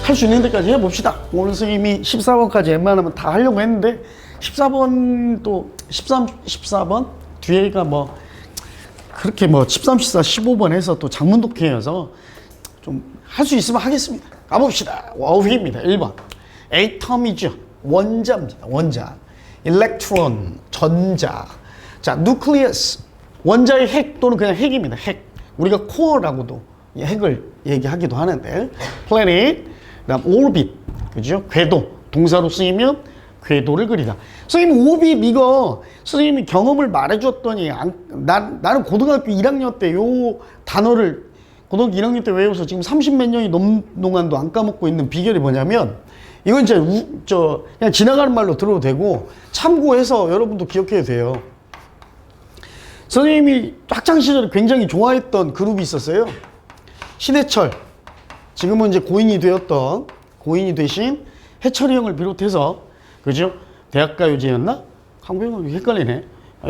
할 수 있는 데까지 해봅시다. 오늘 선생님이 14번까지 웬만하면 다 하려고 했는데 14번 또 14번 뒤에가 뭐 그렇게 뭐 13, 14, 15번 해서 또 장문독해여서 좀 할 수 있으면 하겠습니다. 가봅시다. 워브입니다. 1번 에이텀이죠. 원자입니다. 원자. 일렉트론, 전자. 자, 누클리어스, 원자의 핵 또는 그냥 핵입니다. 핵. 우리가 코어라고도 핵을 얘기하기도 하는데, planet, 그다음 orbit, 그죠? 궤도, 동사로 쓰이면 궤도를 그리다. 선생님 오빗 이거 선생님이 경험을 말해줬더니 나는 고등학교 1학년 때 요 단어를 고등학교 1학년 때 외워서 지금 30몇 년이 넘는 동안도 안 까먹고 있는 비결이 뭐냐면 이건 진짜 그냥 지나가는 말로 들어도 되고 참고해서 여러분도 기억해야 돼요. 선생님이 학창시절에 굉장히 좋아했던 그룹이 있었어요. 신해철, 지금은 이제 고인이 되신 해철이 형을 비롯해서, 그죠? 대학가요제였나? 강병호 헷갈리네.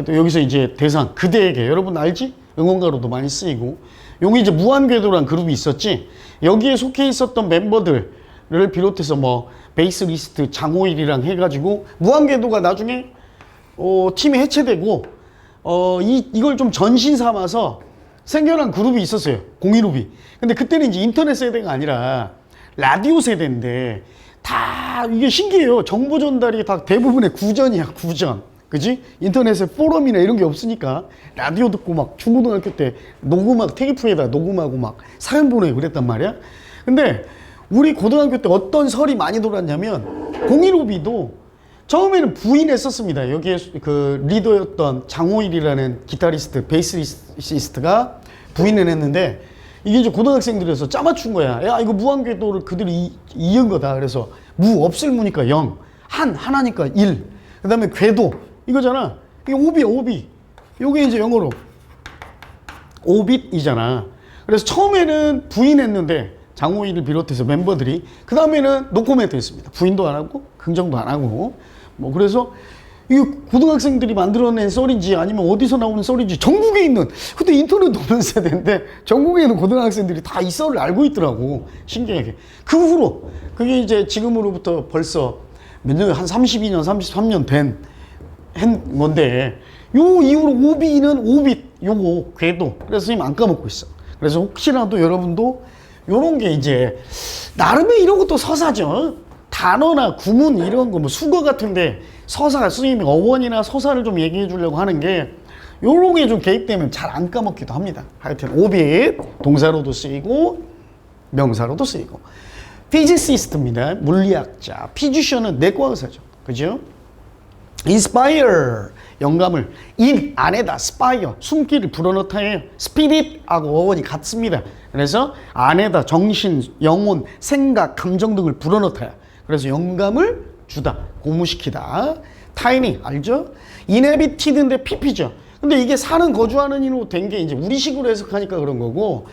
또 여기서 이제 대상, 그대에게, 여러분 알지? 응원가로도 많이 쓰이고. 여기 이제 무한궤도란 그룹이 있었지. 여기에 속해 있었던 멤버들을 비롯해서 뭐 베이스리스트 장호일이랑 해가지고 무한궤도가 나중에 팀이 해체되고 이걸 좀 전신 삼아서 생겨난 그룹이 있었어요. 015비. 근데 그때는 이제 인터넷 세대가 아니라 라디오 세대인데 다 이게 신기해요. 정보 전달이 다 대부분의 구전이야, 구전. 그지? 인터넷에 포럼이나 이런 게 없으니까 라디오 듣고 막 중고등학교 때 녹음하고 테이프에다 녹음하고 막 사연 보내고 그랬단 말이야. 근데 우리 고등학교 때 어떤 설이 많이 돌았냐면 015B도 처음에는 부인했었습니다. 여기에 그 리더였던 장호일이라는 기타리스트, 베이스리스트가 부인을 했는데 이게 이제 고등학생들에서 짜맞춘 거야. 야, 이거 무한궤도를 그들이 이은 거다. 그래서 무 없을 무니까 0, 하나니까 1. 그 다음에 궤도 이거잖아. 이게 오비야, 오비. 요게 이제 영어로 오빗이잖아. 그래서 처음에는 부인했는데 장호일을 비롯해서 멤버들이 그 다음에는 노코멘트 했습니다. 부인도 안 하고 긍정도 안 하고 뭐 그래서 이게 고등학생들이 만들어낸 썰인지 아니면 어디서 나오는 썰인지 전국에 있는, 그때 인터넷 없는 세대인데 전국에 있는 고등학생들이 다 이 썰을 알고 있더라고. 신기하게. 그 후로 그게 이제 지금으로부터 벌써 몇 년, 한 32년 33년 된 건데 요 이후로 오비는 오빗 요거 궤도. 그래서 선생님 안 까먹고 있어. 그래서 혹시라도 여러분도 요런 게 이제 나름의 이런 것도 서사죠. 단어나 구문 이런 거 뭐 수거 같은데 서사, 선생님이 어원이나 서사를 좀 얘기해 주려고 하는 게 요런 게 좀 개입되면 잘 안 까먹기도 합니다. 하여튼 오빗 동사로도 쓰이고 명사로도 쓰이고. 피지시스트입니다. 물리학자. 피지션은 내과 의사죠. 그죠? inspire 영감을, in 안에다 spire 숨기를 불어넣다예요. spirit하고 어원이 같습니다. 그래서 안에다 정신, 영혼, 생각, 감정 등을 불어넣다야. 그래서 영감을 주다, 고무시키다. tiny 알죠? inhabited인데 pp죠. 근데 이게 사는, 거주하는 이로 된 게 이제 우리식으로 해석하니까 그런 거고,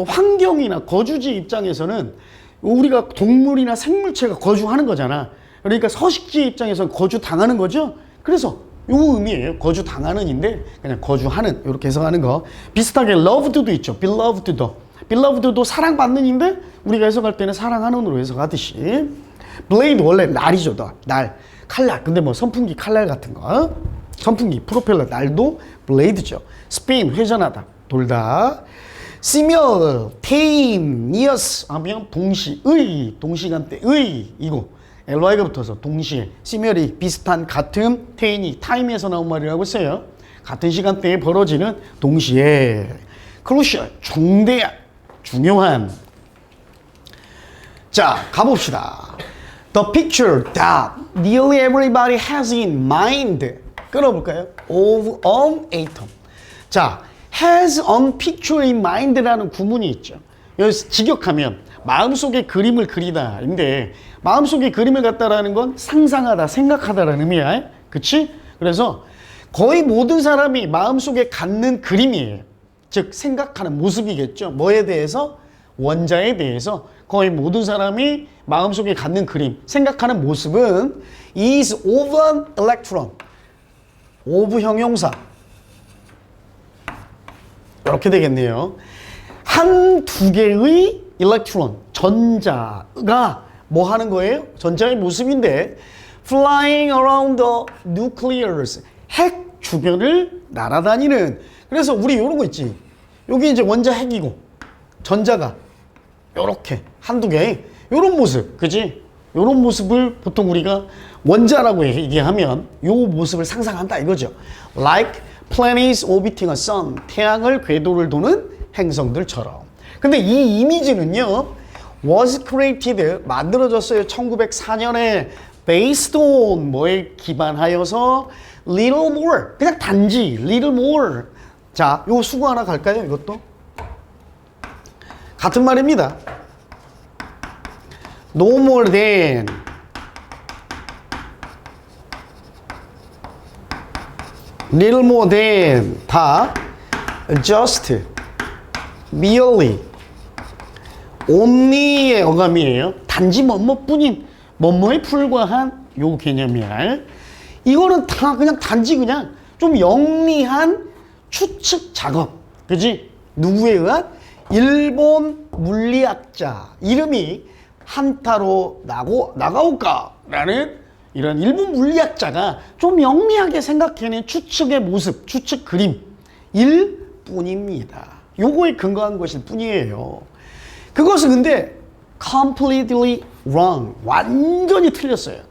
환경이나 거주지 입장에서는 우리가 동물이나 생물체가 거주하는 거잖아. 그러니까 서식지 입장에서는 거주 당하는 거죠. 그래서 요 의미예요. 거주 당하는인데 그냥 거주하는, 이렇게 해석하는 거. 비슷하게 loved도 있죠. beloved도 사랑받는인데 우리가 해석할 때는 사랑하는으로 해석하듯이. blade 원래 날이죠. 날, 칼날. 근데 뭐 선풍기 칼날 같은 거, 선풍기, 프로펠러 날도 blade죠. spin 회전하다, 돌다. similar, tame, nearest 하면 동시의, 동시간대의 이거 ly가 붙어서 동시에, similar이 비슷한, 같은, tame이 time에서 나온 말이라고 했어요. 같은 시간대에 벌어지는, 동시에. crucial, 중대한, 중요한. 자, 가봅시다. The picture that nearly everybody has in mind. 끊어볼까요? Of an atom. 자, has an picture in mind라는 구문이 있죠. 여기서 직역하면 마음속에 그림을 그리다인데, 마음속에 그림을 갖다라는 건 상상하다, 생각하다라는 의미야. 그치? 그래서 거의 모든 사람이 마음속에 갖는 그림이에요. 즉 생각하는 모습이겠죠. 뭐에 대해서? 원자에 대해서 거의 모든 사람이 마음속에 갖는 그림, 생각하는 모습은 is of an electron. of 형용사. 이렇게 되겠네요. 한 두 개의 electron, 전자가 뭐 하는 거예요? 전자의 모습인데 flying around the nucleus, 핵 주변을 날아다니는. 그래서 우리 이런 거 있지. 여기 이제 원자 핵이고 전자가 요렇게 한두 개 요런 모습, 그지? 요런 모습을 보통 우리가 원자라고 얘기하면 요 모습을 상상한다 이거죠. Like planets orbiting a sun, 태양을 궤도를 도는 행성들처럼. 근데 이 이미지는요 was created, 만들어졌어요. 1904년에 based on 뭐에 기반하여서 little more, 그냥 단지 little more. 자, 요 수고 하나 갈까요? 이것도 같은 말입니다. No more than little more than 다 just merely only의 어감이에요. 단지 뭐뭐뿐인 뭐뭐에 불과한 요 개념이야. 이거는 다 그냥 단지 그냥 좀 영리한 추측 작업, 그지? 누구에 의한? 일본 물리학자 이름이 한타로 나가오카라는 이런 일본 물리학자가 좀 영리하게 생각해낸 추측의 모습, 추측 그림일 뿐입니다. 요거에 근거한 것일 뿐이에요. 그것은 근데 completely wrong, 완전히 틀렸어요.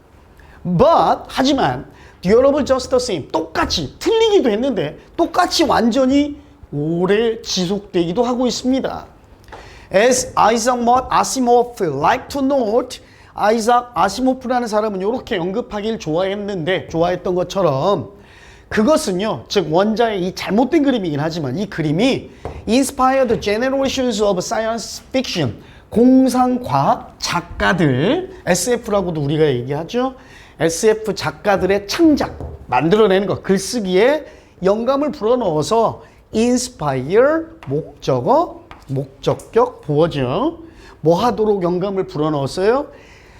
But 하지만 durable just the same, 똑같이 틀리기도 했는데 똑같이 완전히 오래 지속되기도 하고 있습니다. As Isaac Asimov like to note, 아이작 아시모프라는 사람은 이렇게 언급하길 좋아했던 것처럼 그것은요, 즉 원자의 이 잘못된 그림이긴 하지만 이 그림이 inspired generations of science fiction, 공상과학 작가들, SF라고도 우리가 얘기하죠. SF 작가들의 창작, 만들어내는 것, 글쓰기에 영감을 불어넣어서 inspire, 목적어, 목적격, 보어죠. 뭐 하도록 영감을 불어넣었어요?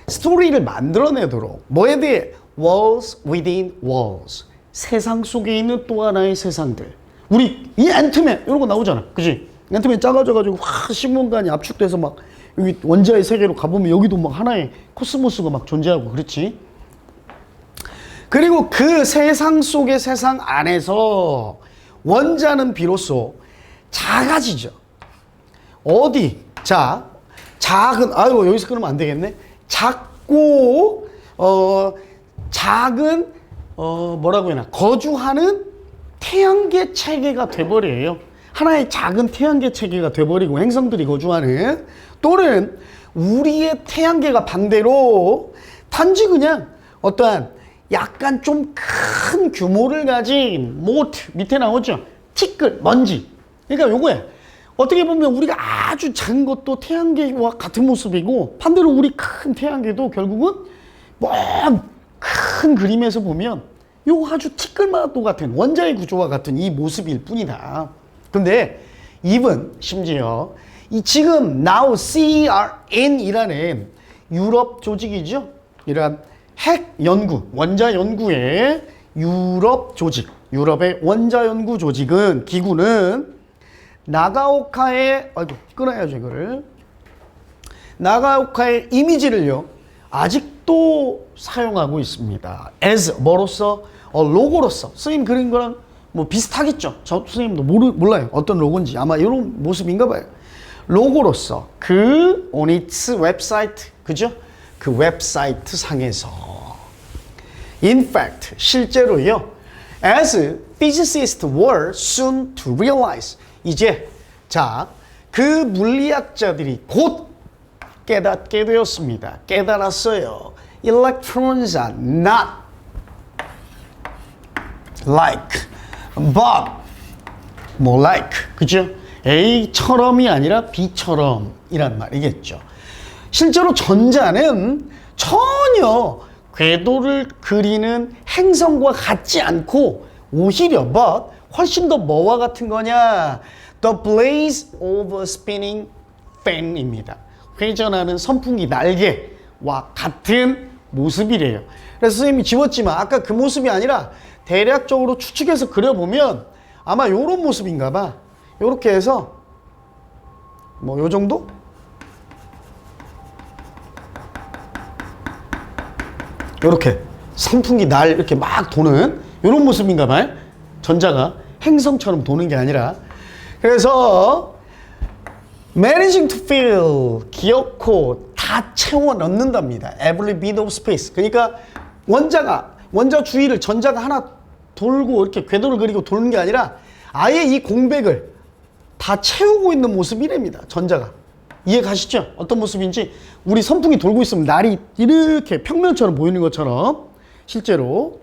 스토리를 만들어내도록. 뭐에 대해? Walls within walls. 세상 속에 있는 또 하나의 세상들. 우리 이 앤트맨 이런 거 나오잖아, 그지? 앤트맨 작아져가지고 확 시공간이 압축돼서 막 여기 원자의 세계로 가보면 여기도 막 하나의 코스모스가 막 존재하고 그렇지. 그리고 그 세상 속의 세상 안에서 원자는 비로소 작아지죠. 어디? 자, 작은, 아이고 여기서 끊으면 안 되겠네. 작고 작은 뭐라고 해야 하나, 거주하는 태양계 체계가 돼버려요. 하나의 작은 태양계 체계가 돼버리고 행성들이 거주하는, 또는 우리의 태양계가 반대로 단지 그냥 어떠한 약간 좀 큰 규모를 가진 모트, 밑에 나오죠, 티끌, 먼지. 그러니까 요거야. 어떻게 보면 우리가 아주 작은 것도 태양계와 같은 모습이고, 반대로 우리 큰 태양계도 결국은 먼 큰 그림에서 보면 요 아주 티끌마도 같은 원자의 구조와 같은 이 모습일 뿐이다. 근데 even 심지어 이 지금 now CERN이라는 유럽 조직이죠. 이러한 핵 연구, 원자 연구의 유럽 조직, 유럽의 원자 연구 조직은, 기구는 나가오카의, 아이고 끊어야죠 이거를, 나가오카의 이미지를요 아직도 사용하고 있습니다. as 뭐로서, 로고로서. 선생님 그린 거랑 뭐 비슷하겠죠. 저 선생님도 몰라요 어떤 로고인지. 아마 이런 모습인가 봐요. 로고로서 그 on its 웹사이트, 그죠? 그 웹사이트 상에서 in fact 실제로요, as physicists were soon to realize, 이제 자 그 물리학자들이 곧 깨닫게 되었습니다. 깨달았어요. Electrons are not like, but more like, 그죠? A처럼이 아니라 B처럼 이란 말이겠죠. 실제로 전자는 전혀 궤도를 그리는 행성과 같지 않고 오히려 but 훨씬 더 뭐와 같은 거냐? The blaze of a spinning fan입니다. 회전하는 선풍기 날개와 같은 모습이래요. 그래서 선생님이 지웠지만 아까 그 모습이 아니라 대략적으로 추측해서 그려보면 아마 요런 모습인가 봐. 요렇게 해서 뭐 요 정도? 이렇게 선풍기 날 이렇게 막 도는 이런 모습인가 봐요. 전자가 행성처럼 도는 게 아니라. 그래서 managing to fill, 기어코 다 채워 넣는답니다. every bit of space. 그러니까 원자 주위를 전자가 하나 돌고 이렇게 궤도를 그리고 도는 게 아니라 아예 이 공백을 다 채우고 있는 모습이랍니다. 전자가. 이해 가시죠? 어떤 모습인지. 우리 선풍기 돌고 있으면 날이 이렇게 평면처럼 보이는 것처럼 실제로.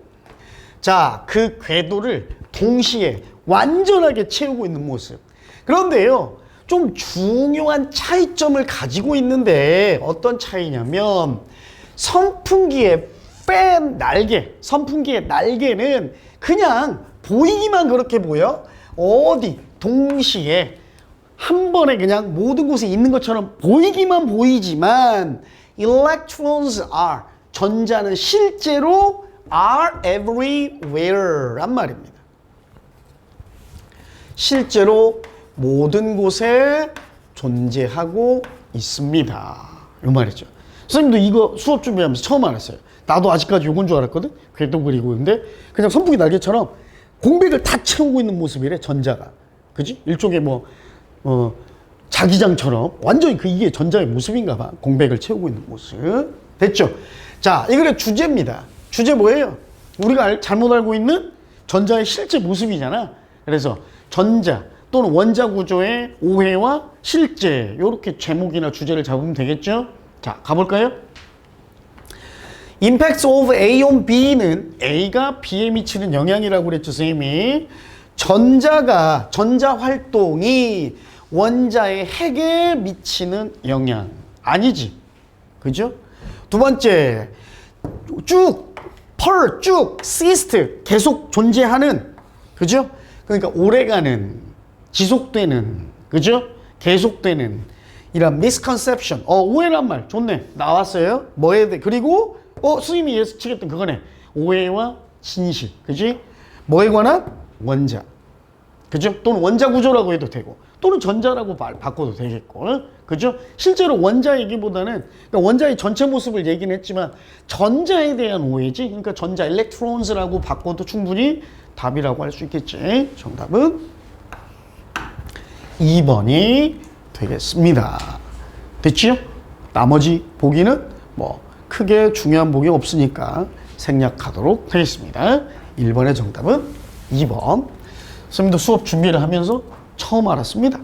자, 그 궤도를 동시에 완전하게 채우고 있는 모습. 그런데요, 좀 중요한 차이점을 가지고 있는데 어떤 차이냐면 선풍기의 선풍기의 날개는 그냥 보이기만 그렇게 보여. 어디 동시에 한 번에 그냥 모든 곳에 있는 것처럼 보이기만 보이지만 electrons are, 전자는 실제로 are everywhere 란 말입니다. 실제로 모든 곳에 존재하고 있습니다. 이 말이죠. 선생님도 이거 수업 준비하면서 처음 알았어요. 나도 아직까지 요건 줄 알았거든. 궤도 그리고 있는데 그냥 선풍기 날개처럼 공백을 다 채우고 있는 모습이래, 전자가. 그지? 일종의 자기장처럼 완전히 이게 전자의 모습인가 봐. 공백을 채우고 있는 모습. 됐죠? 자, 이 글의 주제입니다. 주제 뭐예요? 우리가 잘못 알고 있는 전자의 실제 모습이잖아. 그래서 전자 또는 원자 구조의 오해와 실제, 이렇게 제목이나 주제를 잡으면 되겠죠? 자, 가볼까요? Impacts of A on B는 A가 B에 미치는 영향이라고 그랬죠, 선생님이. 전자 활동이 원자의 핵에 미치는 영향. 아니지. 그죠? 두 번째, 쭉, cyst, 계속 존재하는, 그죠? 그러니까 오래가는, 지속되는, 그죠? 계속되는, 이런 misconception. 오해란 말, 좋네. 나왔어요. 뭐에 대해. 그리고, 스님이 예측했던 그거네. 오해와 진실. 그지? 뭐에 관한? 원자. 그죠? 또는 원자 구조라고 해도 되고, 또는 전자라고 바꿔도 되겠고, 그죠? 실제로 원자 얘기보다는, 그러니까 원자의 전체 모습을 얘기는 했지만, 전자에 대한 오해지? 그러니까 전자, electrons라고 바꿔도 충분히 답이라고 할 수 있겠지. 정답은 2번이 되겠습니다. 됐지요? 나머지 보기는 크게 중요한 보기 없으니까 생략하도록 하겠습니다. 1번의 정답은 2번. 선생님도 수업 준비를 하면서 처음 알았습니다.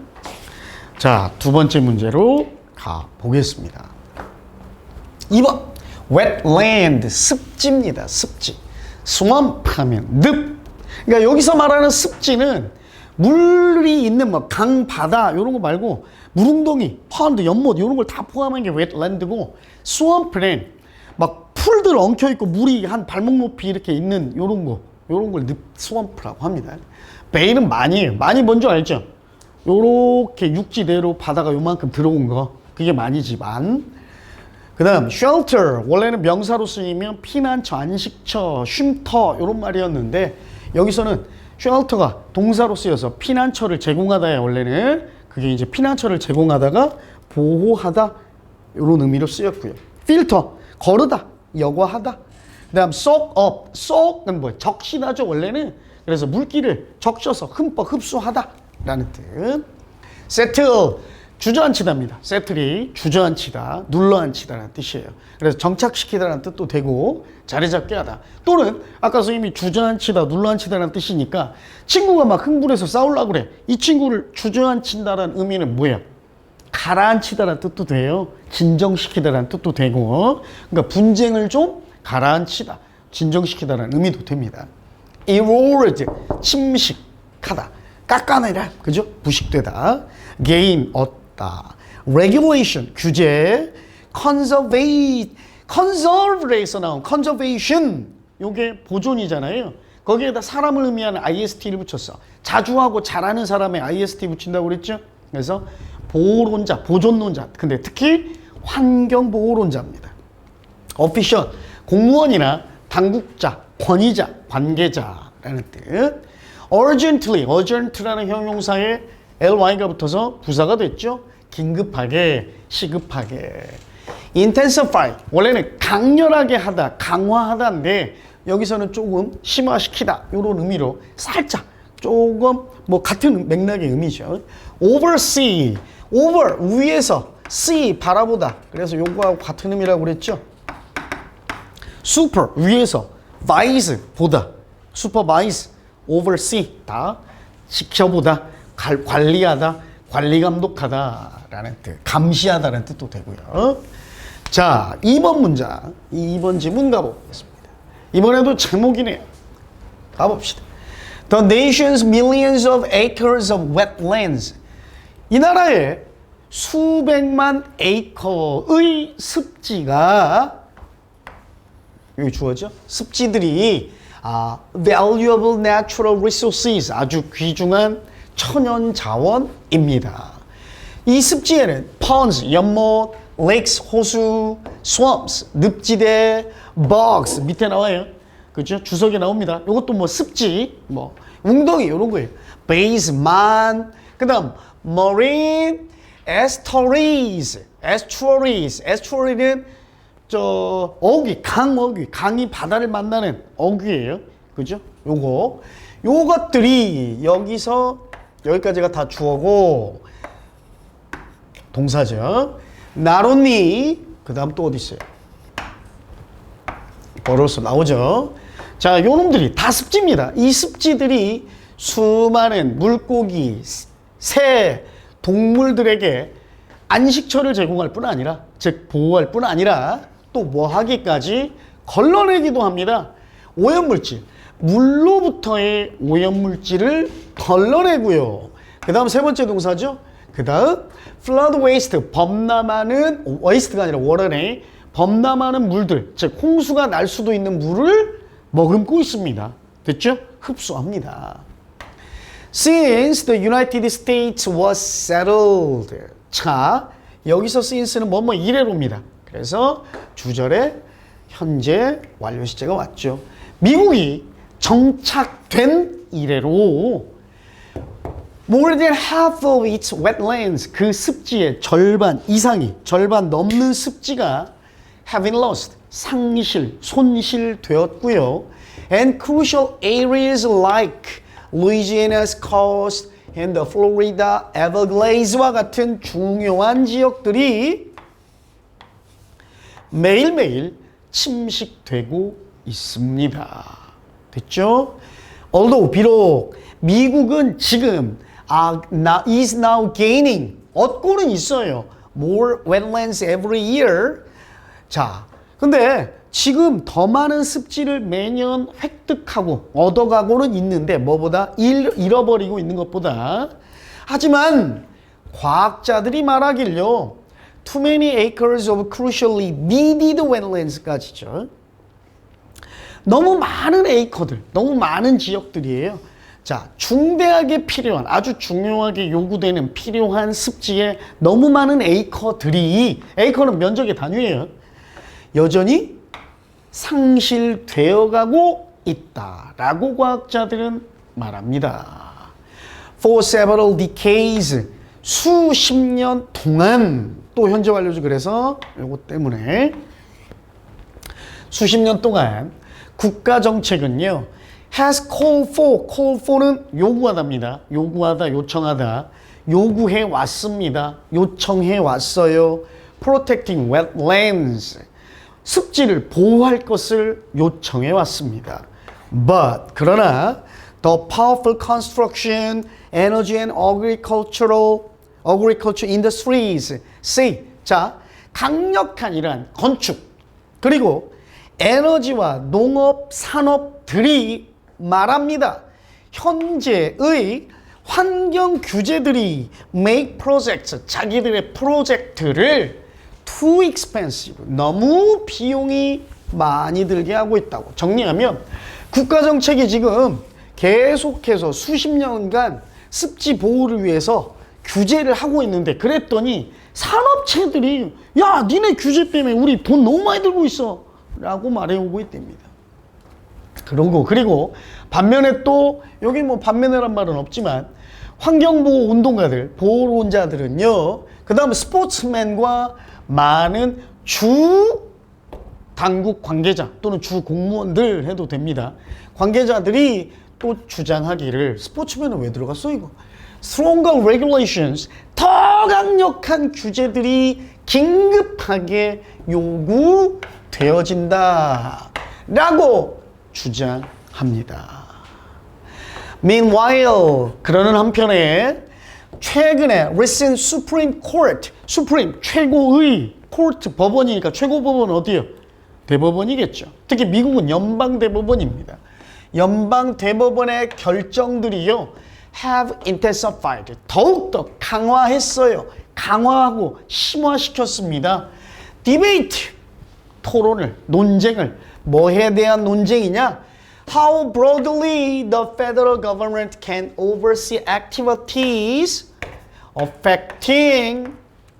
자, 두 번째 문제로 가보겠습니다. 2번. wetland, 습지입니다. 습지. swamp 하면 늪. 그러니까 여기서 말하는 습지는 물이 있는 강, 바다 이런 거 말고 물웅덩이, 펀드, 연못 이런 걸 다 포함한 게 wetland고, swamp는 막 풀들 엉켜있고 물이 한 발목 높이 이렇게 있는 이런 걸 swamp라고 합니다. 베일은 많이에요. 많이 뭔지 알죠? 요렇게 육지 내로 바다가 요만큼 들어온 거, 그게 많이지만. 그 다음 shelter, 원래는 명사로 쓰이면 피난처, 안식처, 쉼터 이런 말이었는데 여기서는 shelter가 동사로 쓰여서 피난처를 제공하다야. 원래는 그게 이제 피난처를 제공하다가 보호하다 이런 의미로 쓰였고요. filter, 거르다, 여과하다. 그 다음 soak up, soak은 뭐예요? 적시다죠, 원래는. 그래서 물기를 적셔서 흠뻑 흡수하다 라는 뜻. settle, 주저앉히다입니다. settle이 주저앉히다, 눌러앉히다라는 뜻이에요. 그래서 정착시키다라는 뜻도 되고 자리 잡게 하다. 또는 아까 선생님이 주저앉히다, 눌러앉히다라는 뜻이니까 친구가 막 흥분해서 싸우려고 그래. 이 친구를 주저앉힌다라는 의미는 뭐야? 가라앉히다라는 뜻도 돼요. 진정시키다라는 뜻도 되고. 그러니까 분쟁을 좀 가라앉히다, 진정시키다라는 의미도 됩니다. erode, 침식하다, 깎아내라, 그죠? 부식되다. gain, 얻다. regulation, 규제. conserve에서 나온 conservation, 요게 보존이잖아요. 거기에다 사람을 의미하는 ist를 붙였어. 자주 하고 잘하는 사람에 ist 붙인다고 그랬죠? 그래서 보호론자, 보존론자. 근데 특히 환경보호론자입니다. official, 공무원이나 당국자, 권위자, 관계자라는 뜻. urgently라는 형용사에 ly가 붙어서 부사가 됐죠. 긴급하게, 시급하게. intensify 원래는 강렬하게 하다, 강화하다인데 여기서는 조금 심화시키다 이런 의미로 살짝 조금 뭐 같은 맥락의 의미죠. oversee, over 위에서, see 바라보다. 그래서 요거하고 같은 의미라고 그랬죠. super 위에서, vise 보다, supervise, oversee 다 지켜보다, 관리하다, 관리 감독하다라는 뜻, 감시하다라는 뜻도 되고요. 자, 2번 문장, 2번 지문 가보겠습니다. 이번에도 제목이네요. 가봅시다. The nation's millions of acres of wetlands. 이 나라의 수백만 에이커의 습지가, 여기 주어죠? 습지들이 valuable natural resources, 아주 귀중한 천연 자원입니다. 이 습지에는 ponds, 연못, lakes, 호수, swamps, 늪지대, bogs, 밑에 나와요. 그죠? 주석에 나옵니다. 이것도 뭐 습지, 뭐 웅덩이 이런 거예요. bays, 만, 그 다음 marine, estuaries, 저 어귀, 강어귀, 강이 바다를 만나는 어귀예요. 그죠? 요것들이 여기서 여기까지가 다 주어고 동사죠. not only, 그 다음 또 어디 있어요? 벌어서 나오죠. 자, 요 놈들이 다 습지입니다. 이 습지들이 수많은 물고기, 새, 동물들에게 안식처를 제공할 뿐 아니라, 즉 보호할 뿐 아니라 또 뭐 하기까지 걸러내기도 합니다. 오염물질, 물로부터의 오염물질을 걸러내고요. 그 다음 세 번째 동사죠. 그 다음 flood waste, 범람하는, waste가 아니라 water네, 범람하는 물들, 즉 홍수가 날 수도 있는 물을 머금고 있습니다. 됐죠? 흡수합니다. Since the United States was settled. 자, 여기서 since는 뭐뭐 이래로입니다. 그래서 주절에 현재 완료 시제가 왔죠. 미국이 정착된 이래로 more than half of its wetlands, 그 습지의 절반 이상이, 절반 넘는 습지가 have been lost, 상실, 손실되었고요. And crucial areas like Louisiana's coast and the Florida Everglades와 같은 중요한 지역들이 매일매일 침식되고 있습니다. 됐죠? Although 비록 미국은 지금 is now gaining, 얻고는 있어요. more wetlands every year. 자, 근데 지금 더 많은 습지를 매년 획득하고 얻어가고는 있는데 뭐보다 잃어버리고 있는 것보다. 하지만 과학자들이 말하길요, too many acres of crucially needed wetlands까지죠. 너무 많은 에이커들, 너무 많은 지역들이에요. 자, 중대하게 필요한, 아주 중요하게 요구되는 필요한 습지에 너무 많은 에이커들이, 에이커는 면적의 단위예요. 여전히 상실되어가고 있다라고 과학자들은 말합니다. For several decades, 수십 년 동안, 또 현재 완료죠. 그래서 이거 때문에 수십 년 동안 국가 정책은요, has called for는 요구하다입니다. 요구하다, 요청하다, 요구해 왔습니다. 요청해 왔어요. protecting wetlands, 습지를 보호할 것을 요청해 왔습니다. But 그러나 the powerful construction, energy and agriculture industries say, 자, 강력한 이러한 건축 그리고 에너지와 농업 산업들이 말합니다. 현재의 환경 규제들이 make projects, 자기들의 프로젝트를 too expensive, 너무 비용이 많이 들게 하고 있다고. 정리하면 국가 정책이 지금 계속해서 수십 년간 습지 보호를 위해서 규제를 하고 있는데, 그랬더니 산업체들이 야, 니네 규제 때문에 우리 돈 너무 많이 들고 있어 라고 말해오고 있답니다. 그런 거. 그리고 반면에 또 여기 뭐 반면이란 말은 없지만 환경보호 운동가들, 보호론자들은요, 그 다음 스포츠맨과 많은 주 당국 관계자 또는 주 공무원들 해도 됩니다. 관계자들이 또 주장하기를 스포츠맨은 왜 들어갔어 이거? Stronger regulations, 더 강력한 규제들이 긴급하게 요구되어진다 라고 주장합니다. Meanwhile, 그러는 한편에 최근에 recent Supreme Court, Supreme 최고의 코르트 법원이니까 최고 법원은 어디요? 대법원이겠죠. 특히 미국은 연방대법원입니다. 연방대법원의 결정들이요 have intensified, 더욱더 강화했어요. 강화하고 심화시켰습니다. debate, 토론을, 논쟁을. 뭐에 대한 논쟁이냐? How broadly the federal government can oversee activities affecting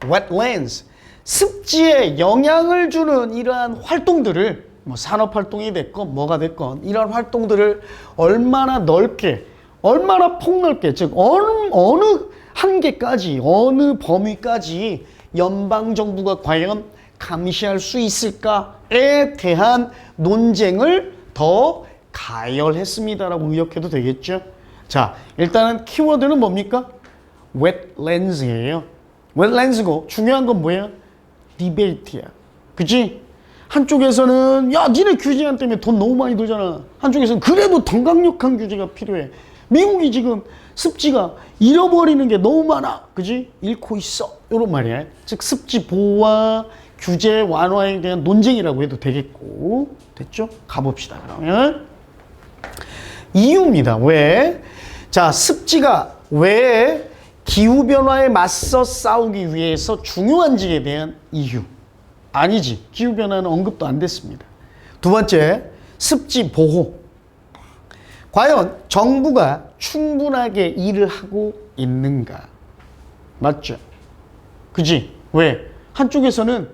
wetlands. 습지에 영향을 주는 이러한 활동들을, 뭐 산업활동이 됐건 뭐가 됐건 이러한 활동들을 얼마나 넓게, 얼마나 폭넓게, 즉 어느 한계까지, 어느 범위까지 연방정부가 과연 감시할 수 있을까에 대한 논쟁을 더 가열했습니다라고 의역해도 되겠죠. 자, 일단은 키워드는 뭡니까? wetlands예요. wetlands고 중요한 건 뭐야? 디베이트야. 그치? 한쪽에서는 야 니네 규제안 때문에 돈 너무 많이 들잖아. 한쪽에서는 그래도 더 강력한 규제가 필요해. 미국이 지금 습지가 잃어버리는 게 너무 많아. 그지? 잃고 있어. 이런 말이야. 즉 습지 보호와 규제 완화에 대한 논쟁이라고 해도 되겠고. 됐죠? 가봅시다 그러면. 이유입니다. 왜? 자, 습지가 왜 기후변화에 맞서 싸우기 위해서 중요한지에 대한 이유. 아니지. 기후변화는 언급도 안 됐습니다. 두 번째, 습지 보호. 과연 정부가 충분하게 일을 하고 있는가? 맞죠? 그지? 왜? 한쪽에서는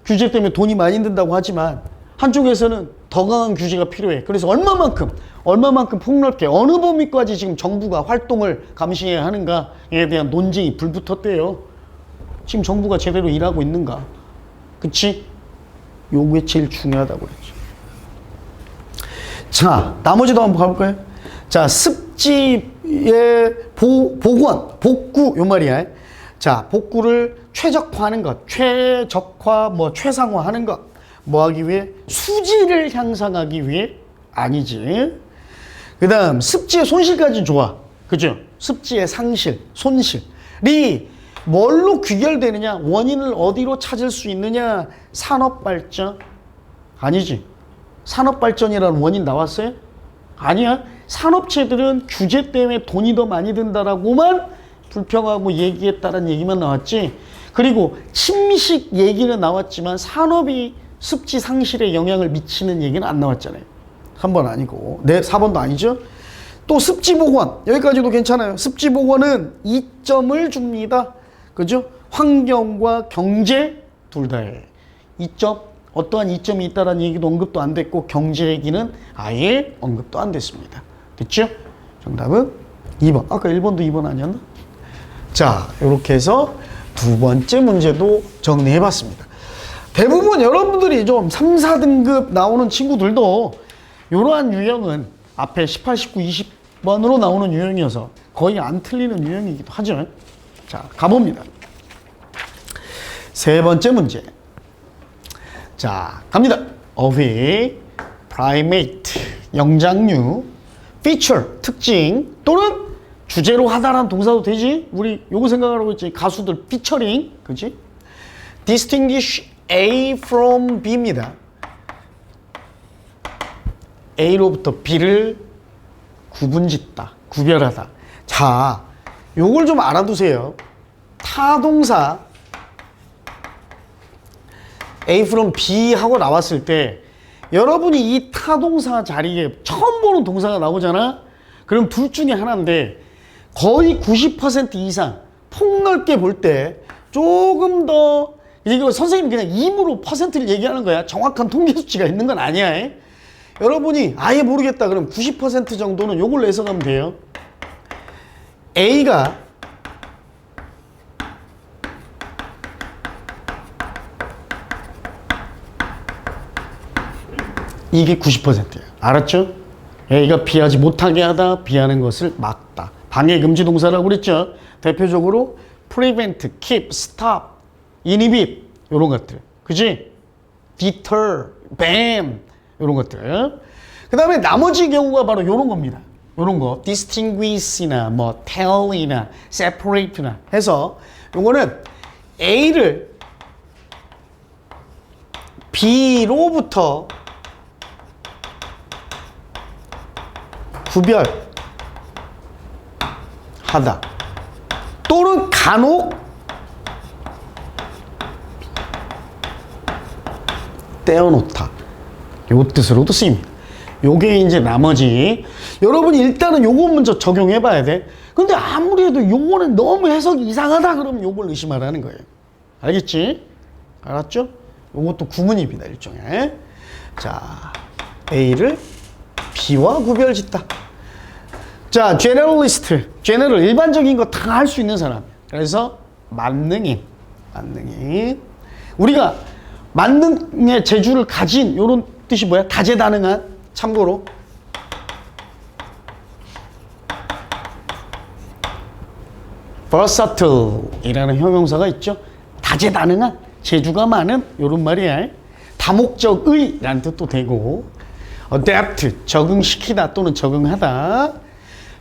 규제 때문에 돈이 많이 든다고 하지만 한쪽에서는 더 강한 규제가 필요해. 그래서 얼마만큼 폭넓게 어느 범위까지 지금 정부가 활동을 감시해야 하는가에 대한 논쟁이 불붙었대요. 지금 정부가 제대로 일하고 있는가? 그치? 요게 제일 중요하다고 그랬죠. 자, 나머지도 한번 가볼까요? 자, 습지의 복구, 요 말이야. 자, 복구를 최적화하는 것, 최상화하는 것. 뭐 하기 위해? 수질을 향상하기 위해? 아니지. 그 다음, 습지의 손실까지 좋아. 그죠? 습지의 상실, 손실이 뭘로 귀결되느냐? 원인을 어디로 찾을 수 있느냐? 산업발전? 아니지. 산업발전이라는 원인 나왔어요? 아니야. 산업체들은 규제 때문에 돈이 더 많이 든다라고만 불평하고 얘기했다는 얘기만 나왔지. 그리고 침식 얘기는 나왔지만 산업이 습지 상실에 영향을 미치는 얘기는 안 나왔잖아요. 3번 아니고. 네, 4번도 아니죠. 또 습지 복원. 여기까지도 괜찮아요. 습지 복원은 이점을 줍니다. 그죠? 환경과 경제 둘 다에 이점, 어떠한 이점이 있다라는 얘기도 언급도 안 됐고 경제 얘기는 아예 언급도 안 됐습니다. 됐죠? 정답은 2번. 아까 1번도 2번 아니었나? 자, 이렇게 해서 두 번째 문제도 정리해봤습니다. 대부분 여러분들이 좀 3, 4등급 나오는 친구들도 이러한 유형은 앞에 18, 19, 20번으로 나오는 유형이어서 거의 안 틀리는 유형이기도 하죠. 자, 가봅니다. 세 번째 문제. 자, 갑니다. 어휘, primate, 영장류, feature, 특징, 또는 주제로 하다라는 동사도 되지? 우리 요거 생각하라고 했지. 가수들 피처링, 그치? distinguish A from B입니다. A로부터 B를 구분짓다, 구별하다. 자, 요걸 좀 알아두세요. 타동사 A from B 하고 나왔을 때 여러분이 이 타동사 자리에 처음 보는 동사가 나오잖아? 그럼 둘 중에 하나인데 거의 90% 이상 폭넓게 볼 때 조금 더, 이거 선생님이 그냥 임으로 퍼센트를 얘기하는 거야. 정확한 통계 수치가 있는 건 아니야. 여러분이 아예 모르겠다 그럼 90% 정도는 요걸로 해석하면 돼요. 이게 90%예요. 알았죠? A가 B하지 못하게 하다, B하는 것을 막다. 방해 금지 동사라고 그랬죠? 대표적으로 prevent, keep, stop, inhibit 이런 것들. 그지? deter, ban 이런 것들. 그 다음에 나머지 경우가 바로 이런 겁니다. 이런 거 distinguish나 뭐 tell이나 separate나 해서 요거는 A를 B로부터 구별하다 또는 간혹 떼어놓다 요 뜻으로도 쓰입니다. 요게 이제 나머지 여러분이 일단은 요거 먼저 적용해 봐야 돼. 근데 아무리 해도 요거는 너무 해석이 이상하다 그러면 요걸 의심하라는 거예요. 알겠지? 알았죠? 요것도 구문입니다. 일종의. 자, A를 B와 구별짓다. 자, generalist. general 일반적인 거 다 할 수 있는 사람. 그래서 만능인. 만능인. 우리가 만능의 재주를 가진 요런 뜻이 뭐야? 다재다능한. 참고로 versatile 이라는 형용사가 있죠. 다재다능한, 재주가 많은 이런 말이야. 다목적의 라는 뜻도 되고 adapt, 적응시키다 또는 적응하다.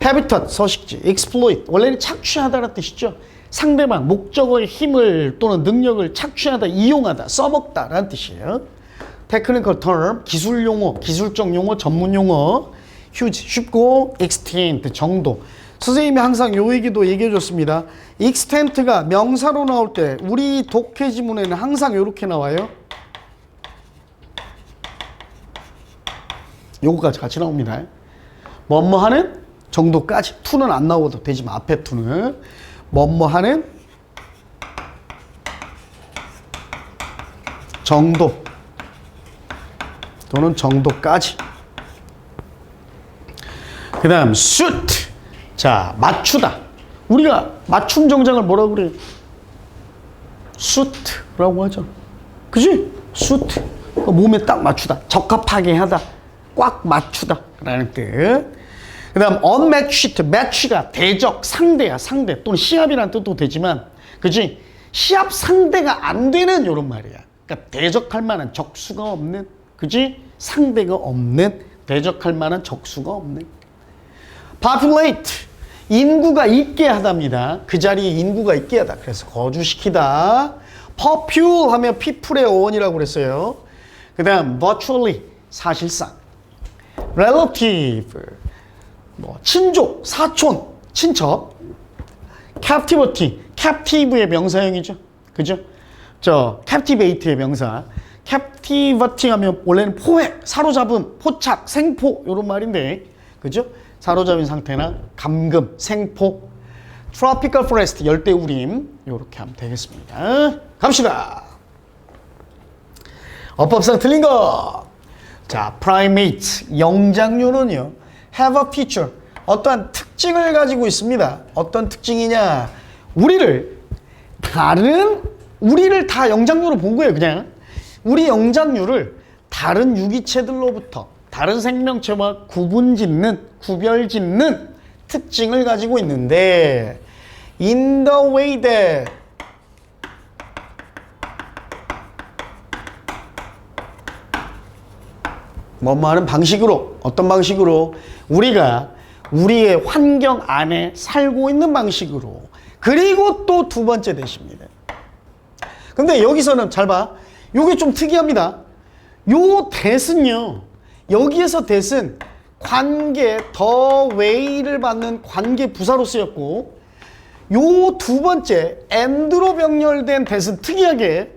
habitat, 서식지. exploit, 원래는 착취하다라는 뜻이죠. 상대방, 목적어의 힘을 또는 능력을 착취하다, 이용하다, 써먹다 라는 뜻이에요. technical term, 기술 용어, 기술적 용어, 전문 용어. huge, 쉽고 extent, 정도. 선생님이 항상 요 얘기도 얘기해 줬습니다. extent가 명사로 나올 때 우리 독해 지문에는 항상 이렇게 나와요. 요거까지 같이 나옵니다. 뭐뭐 하는 정도까지. to는 안 나오도 되지만 앞에 to는 뭐뭐 하는 정도 또는 정도까지. 그 다음 suit. 자, 맞추다. 우리가 맞춤 정장을 뭐라고 그래? suit라고 하죠. 그지? suit. 몸에 딱 맞추다. 적합하게 하다. 꽉 맞추다 라는 뜻. 그 다음 unmatched. match가 대적, 상대야. 상대 또는 시합이라는 뜻도 되지만 그지? 시합 상대가 안 되는 요런 말이야. 그러니까 대적할 만한 적수가 없는, 그지? 상대가 없는, 대적할 만한 적수가 없는. populate, 인구가 있게 하답니다. 그 자리에 인구가 있게 하다. 그래서 거주시키다. popule 하면 people의 어원이라고 그랬어요. 그 다음 virtually, 사실상. relative, 뭐 친족, 사촌, 친척. captivity, captive의 명사형이죠. 그죠? 저 captivate의 명사. captivating 하면 원래는 포획, 사로잡음, 포착, 생포 이런 말인데, 그죠? 사로잡은 상태나 감금, 생포. tropical forest, 열대우림 이렇게 하면 되겠습니다. 갑시다. 어법상 틀린 거. 자, primates, 영장류는요, have a feature, 어떠한 특징을 가지고 있습니다. 어떤 특징이냐? 우리를 다 영장류로 본 거예요. 그냥 우리 영장류를 다른 유기체들로부터 다른 생명체와 구별짓는 특징을 가지고 있는데 in the way that 뭐뭐 하는 방식으로, 어떤 방식으로? 우리가 우리의 환경 안에 살고 있는 방식으로. 그리고 또 두 번째 대시입니다. 근데 여기서는 잘 봐. 요게 좀 특이합니다. 요 that은요, 여기에서 that은 관계, the way를 받는 관계 부사로 쓰였고, 요 두 번째 and로 병렬된 that은 특이하게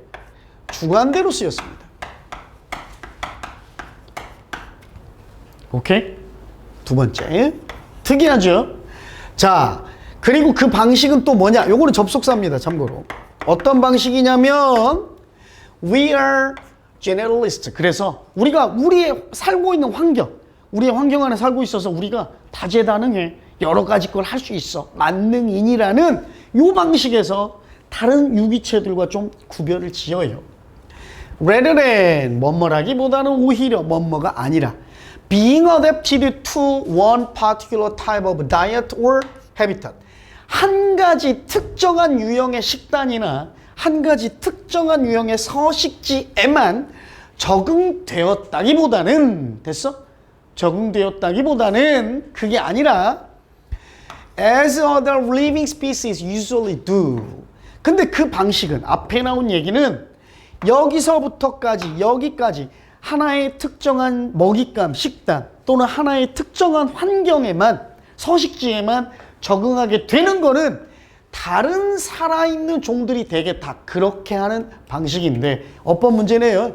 주관대로 쓰였습니다. 오케이? 두 번째. 특이하죠? 자, 그리고 그 방식은 또 뭐냐? 요거는 접속사입니다. 참고로. 어떤 방식이냐면 we are generalist. 그래서 우리가 우리의 살고 있는 환경, 우리의 환경 안에 살고 있어서 우리가 다재다능해. 여러 가지 걸 할 수 있어. 만능인이라는 요 방식에서 다른 유기체들과 좀 구별을 지어요. rather than 뭐뭐라기보다는 오히려 뭐뭐가 아니라 being adapted to one particular type of diet or habitat. 한 가지 특정한 유형의 식단이나 한 가지 특정한 유형의 서식지에만 적응되었다기보다는 됐어? 적응되었다기보다는 그게 아니라 as other living species usually do. 근데 그 방식은 앞에 나온 얘기는 여기서부터까지 여기까지 하나의 특정한 먹잇감, 식단 또는 하나의 특정한 환경에만 서식지에만 적응하게 되는 거는 다른 살아있는 종들이 대개 다 그렇게 하는 방식인데 어법 문제네요.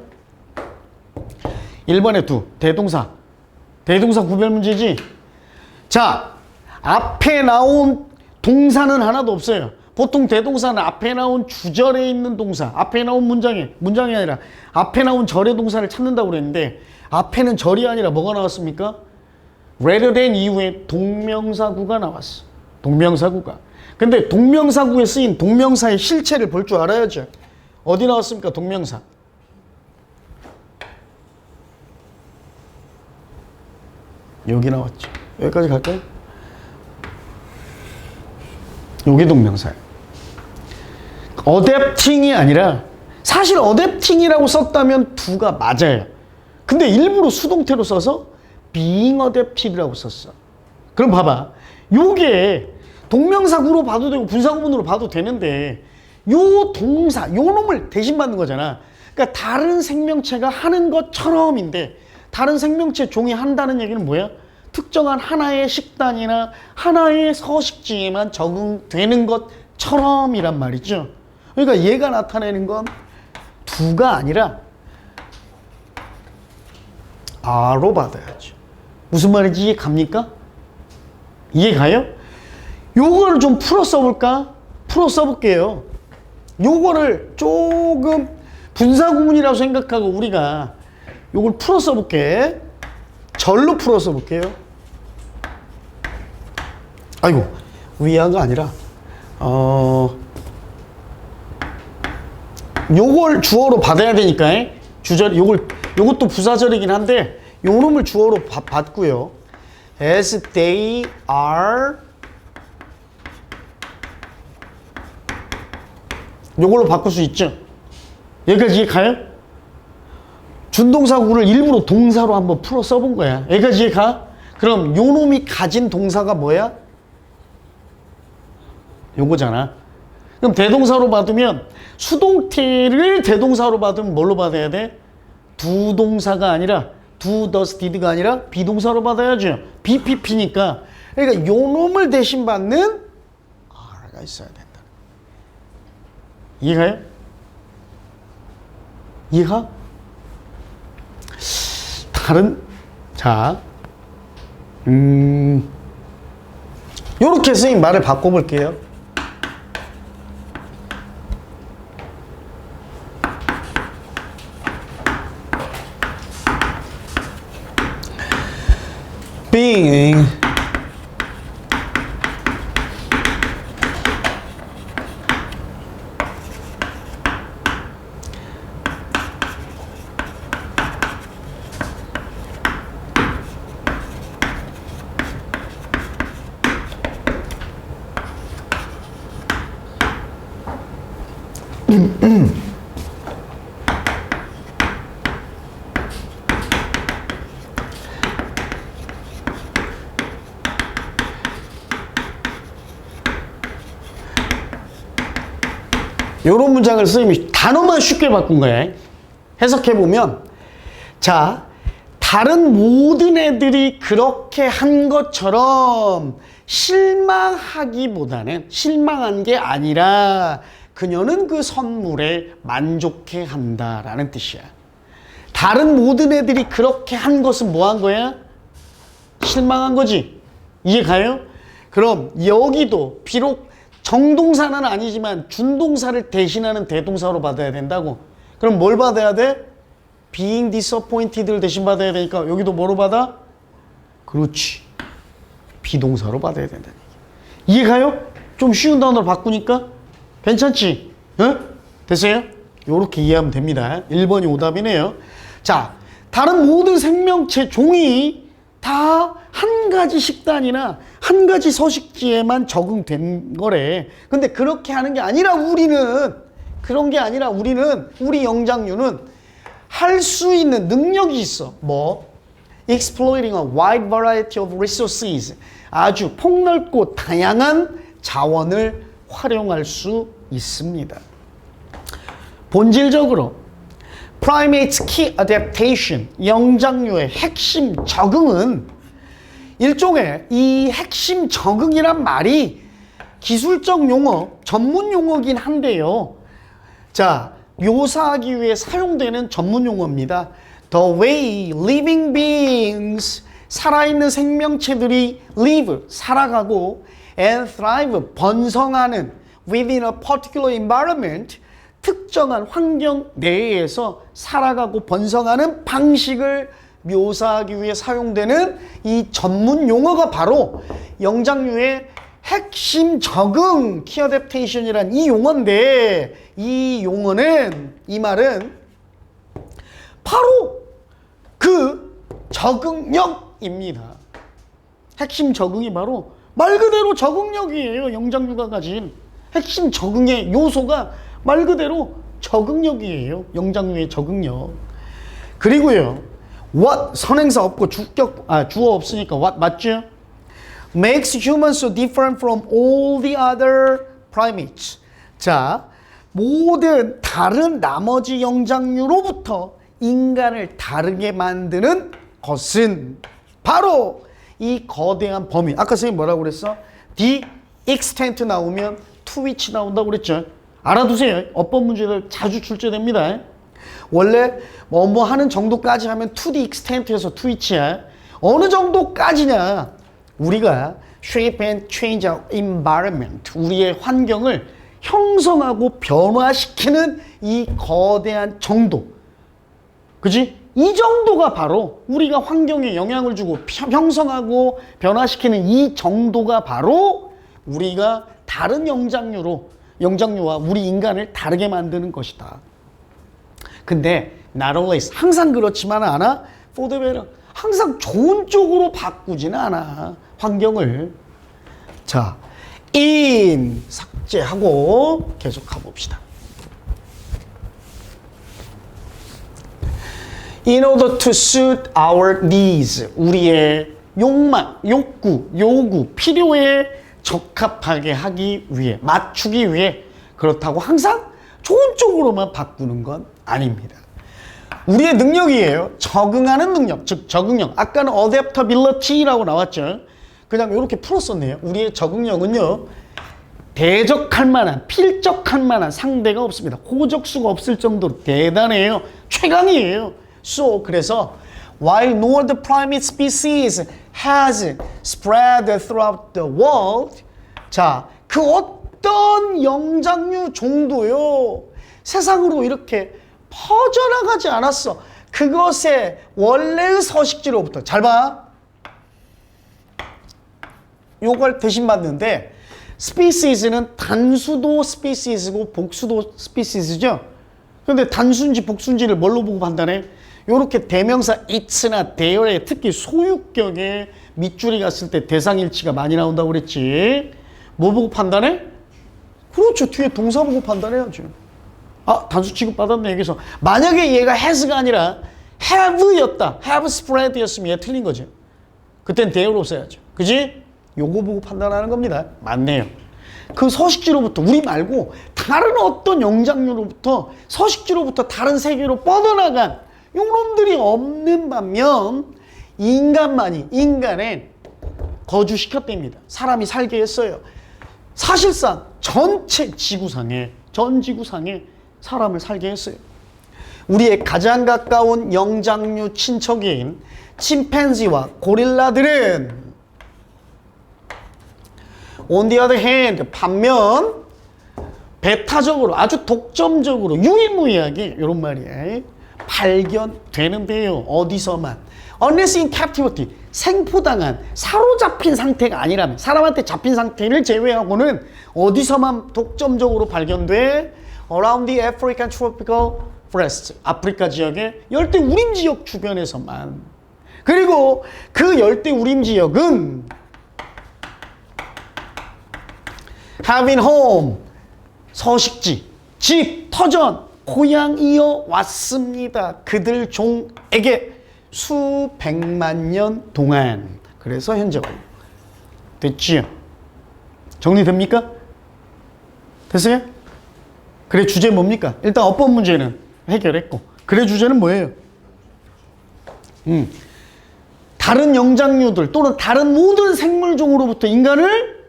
1번에 두 대동사 구별 문제지. 자, 앞에 나온 동사는 하나도 없어요. 보통 대동사는 앞에 나온 주절에 있는 동사, 앞에 나온 문장이 아니라 앞에 나온 절의 동사를 찾는다고 그랬는데 앞에는 절이 아니라 뭐가 나왔습니까? rather than 이후에 동명사구가 나왔어. 동명사구가. 근데 동명사구에 쓰인 동명사의 실체를 볼 줄 알아야죠. 어디 나왔습니까? 동명사. 여기 나왔죠. 여기까지 갈까요? 여기 동명사예요. adapting이 아니라 사실 adapting이라고 썼다면 두가 맞아요. 근데 일부러 수동태로 써서 being adapted라고 썼어. 그럼 봐봐. 요게 동명사구로 봐도 되고 분사구문으로 봐도 되는데 요 동사, 요 놈을 대신 받는 거잖아. 그러니까 다른 생명체가 하는 것처럼인데 다른 생명체 종이 한다는 얘기는 뭐야? 특정한 하나의 식단이나 하나의 서식지에만 적응되는 것처럼이란 말이죠. 그러니까 얘가 나타내는 건 두가 아니라 아로 받아야죠. 무슨 말인지 이해 갑니까? 이해 가요? 요거를 좀 풀어 써볼까? 풀어 써볼게요. 요거를 조금 분사구문이라고 생각하고 우리가 요걸 풀어 써볼게. 절로 풀어 써볼게요. 아이고, 위아가 아니라 요걸 주어로 받아야 되니까 주절 요것도 부사절이긴 한데 요 놈을 주어로 받고요. as they are 요걸로 바꿀 수 있죠. 여기까지 이해 가요? 준동사구를 일부러 동사로 한번 풀어 써본 거야. 여기까지 이해 가? 그럼 요 놈이 가진 동사가 뭐야? 요거잖아. 그럼 대동사로 받으면 수동태를 대동사로 받으면 뭘로 받아야 돼? 두 동사가 아니라 do, does, did가 아니라 비동사로 받아야죠. BPP니까. 그러니까 요 놈을 대신 받는 R가 있어야 된다. 이해가요? 이해가? 다른 자 요렇게 선생님 말을 바꿔볼게요. being 요런 문장을 선생님이 단어만 쉽게 바꾼 거야. 해석해보면 자, 다른 모든 애들이 그렇게 한 것처럼 실망하기보다는 실망한 게 아니라 그녀는 그 선물에 만족해 한다라는 뜻이야. 다른 모든 애들이 그렇게 한 것은 뭐 한 거야? 실망한 거지. 이해 가요? 그럼 여기도 비록 정동사는 아니지만 준동사를 대신하는 대동사로 받아야 된다고. 그럼 뭘 받아야 돼? being disappointed를 대신 받아야 되니까 여기도 뭐로 받아? 그렇지. 비동사로 받아야 된다는 얘기. 이해 가요? 좀 쉬운 단어로 바꾸니까? 괜찮지? 어? 됐어요? 요렇게 이해하면 됩니다. 1번이 오답이네요. 자, 다른 모든 생명체 종이 다 한 가지 식단이나 한 가지 서식지에만 적응된 거래. 근데 그렇게 하는 게 아니라 그런 게 아니라 우리 영장류는 할 수 있는 능력이 있어. 뭐? Exploiting a wide variety of resources. 아주 폭넓고 다양한 자원을 활용할 수 있습니다. 본질적으로 Primates' key adaptation, 영장류의 핵심 적응은 일종의 이 핵심 적응이란 말이 기술적 용어, 전문 용어긴 한데요. 자, 묘사하기 위해 사용되는 전문 용어입니다. The way living beings, 살아있는 생명체들이 live, 살아가고 and thrive, 번성하는 within a particular environment, 특정한 환경 내에서 살아가고 번성하는 방식을 묘사하기 위해 사용되는 이 전문 용어가 바로 영장류의 핵심 적응, 키 어댑테이션이란 이 용어인데, 이 말은 바로 그 적응력입니다. 핵심 적응이 바로 말 그대로 적응력이에요. 영장류가 가진 핵심 적응의 요소가 말 그대로 적응력이에요. 영장류의 적응력. 그리고요, what 선행사 없고 주어 없으니까 what 맞죠? Makes humans so different from all the other primates. 자, 모든 다른 나머지 영장류로부터 인간을 다르게 만드는 것은 바로 이 거대한 범위. 아까 선생님 뭐라고 그랬어? The extent 나오면 to which 나온다고 그랬죠. 알아두세요. 어법 문제들 자주 출제됩니다. 원래 뭐 하는 정도까지 하면 to the extent에서 to which야. 어느 정도까지냐? 우리가 shape and change our environment, 우리의 환경을 형성하고 변화시키는 이 거대한 정도. 그지? 이 정도가 바로 우리가 환경에 영향을 주고 형성하고 변화시키는 이 정도가 바로 우리가 다른 영장류와 우리 인간을 다르게 만드는 것이다. 근데 not always, 항상 그렇지만은 않아. for the better, 항상 좋은 쪽으로 바꾸지는 않아, 환경을. 자, in 삭제하고 계속 가봅시다. In order to suit our needs, 우리의 욕망, 욕구, 요구, 필요에 적합하게 하기 위해, 맞추기 위해, 그렇다고 항상 좋은 쪽으로만 바꾸는 건 아닙니다. 우리의 능력이에요. 적응하는 능력, 즉 적응력. 아까는 adaptability라고 나왔죠. 그냥 이렇게 풀었었네요. 우리의 적응력은요, 대적할 만한, 필적할 만한 상대가 없습니다. 호적수가 없을 정도로 대단해요. 최강이에요. So, 그래서 while no other primate species has spread throughout the world, 자, 그 어떤 영장류 종도요, 세상으로 이렇게 퍼져나가지 않았어. 그것의 원래의 서식지로부터. 잘 봐. 요걸 대신 받는데, species는 단수도 species고 복수도 species죠. 근데 단수인지 복수인지를 뭘로 보고 판단해? 요렇게 대명사 it's나 there에, 특히 소유격에 밑줄이 갔을 때 대상일치가 많이 나온다고 그랬지. 뭐 보고 판단해? 그렇죠. 뒤에 동사 보고 판단해야죠. 아, 단수 취급받았네, 여기서. 만약에 얘가 has가 아니라 have였다, have spread였으면 얘 틀린 거죠. 그땐 there로 써야죠. 그지? 요거 보고 판단하는 겁니다. 맞네요. 그 서식지로부터, 우리 말고 다른 어떤 영장류로부터, 서식지로부터 다른 세계로 뻗어나간 요놈들이 없는 반면 인간만이 인간에 거주시켰답니다. 사람이 살게 했어요. 사실상 전 지구상에 사람을 살게 했어요. 우리의 가장 가까운 영장류 친척인 침팬지와 고릴라들은 on the other hand, 반면 배타적으로, 아주 독점적으로, 유일무이하게, 이런 말이에요, 발견되는데요. 어디서만. Unless in captivity, 생포당한, 사로잡힌 상태가 아니라면, 사람한테 잡힌 상태를 제외하고는 어디서만 독점적으로 발견돼? around the African tropical forest. 아프리카 지역의 열대 우림 지역 주변에서만. 그리고 그 열대 우림 지역은 having home, 서식지, 집, 터전, 고향이어 왔습니다. 그들 종에게 수백만 년 동안. 그래서 현재 완료. 됐지요? 정리됩니까? 됐어요? 그래 주제 뭡니까? 일단 어법 문제는 해결했고 그래 주제는 뭐예요? 다른 영장류들 또는 다른 모든 생물종으로부터 인간을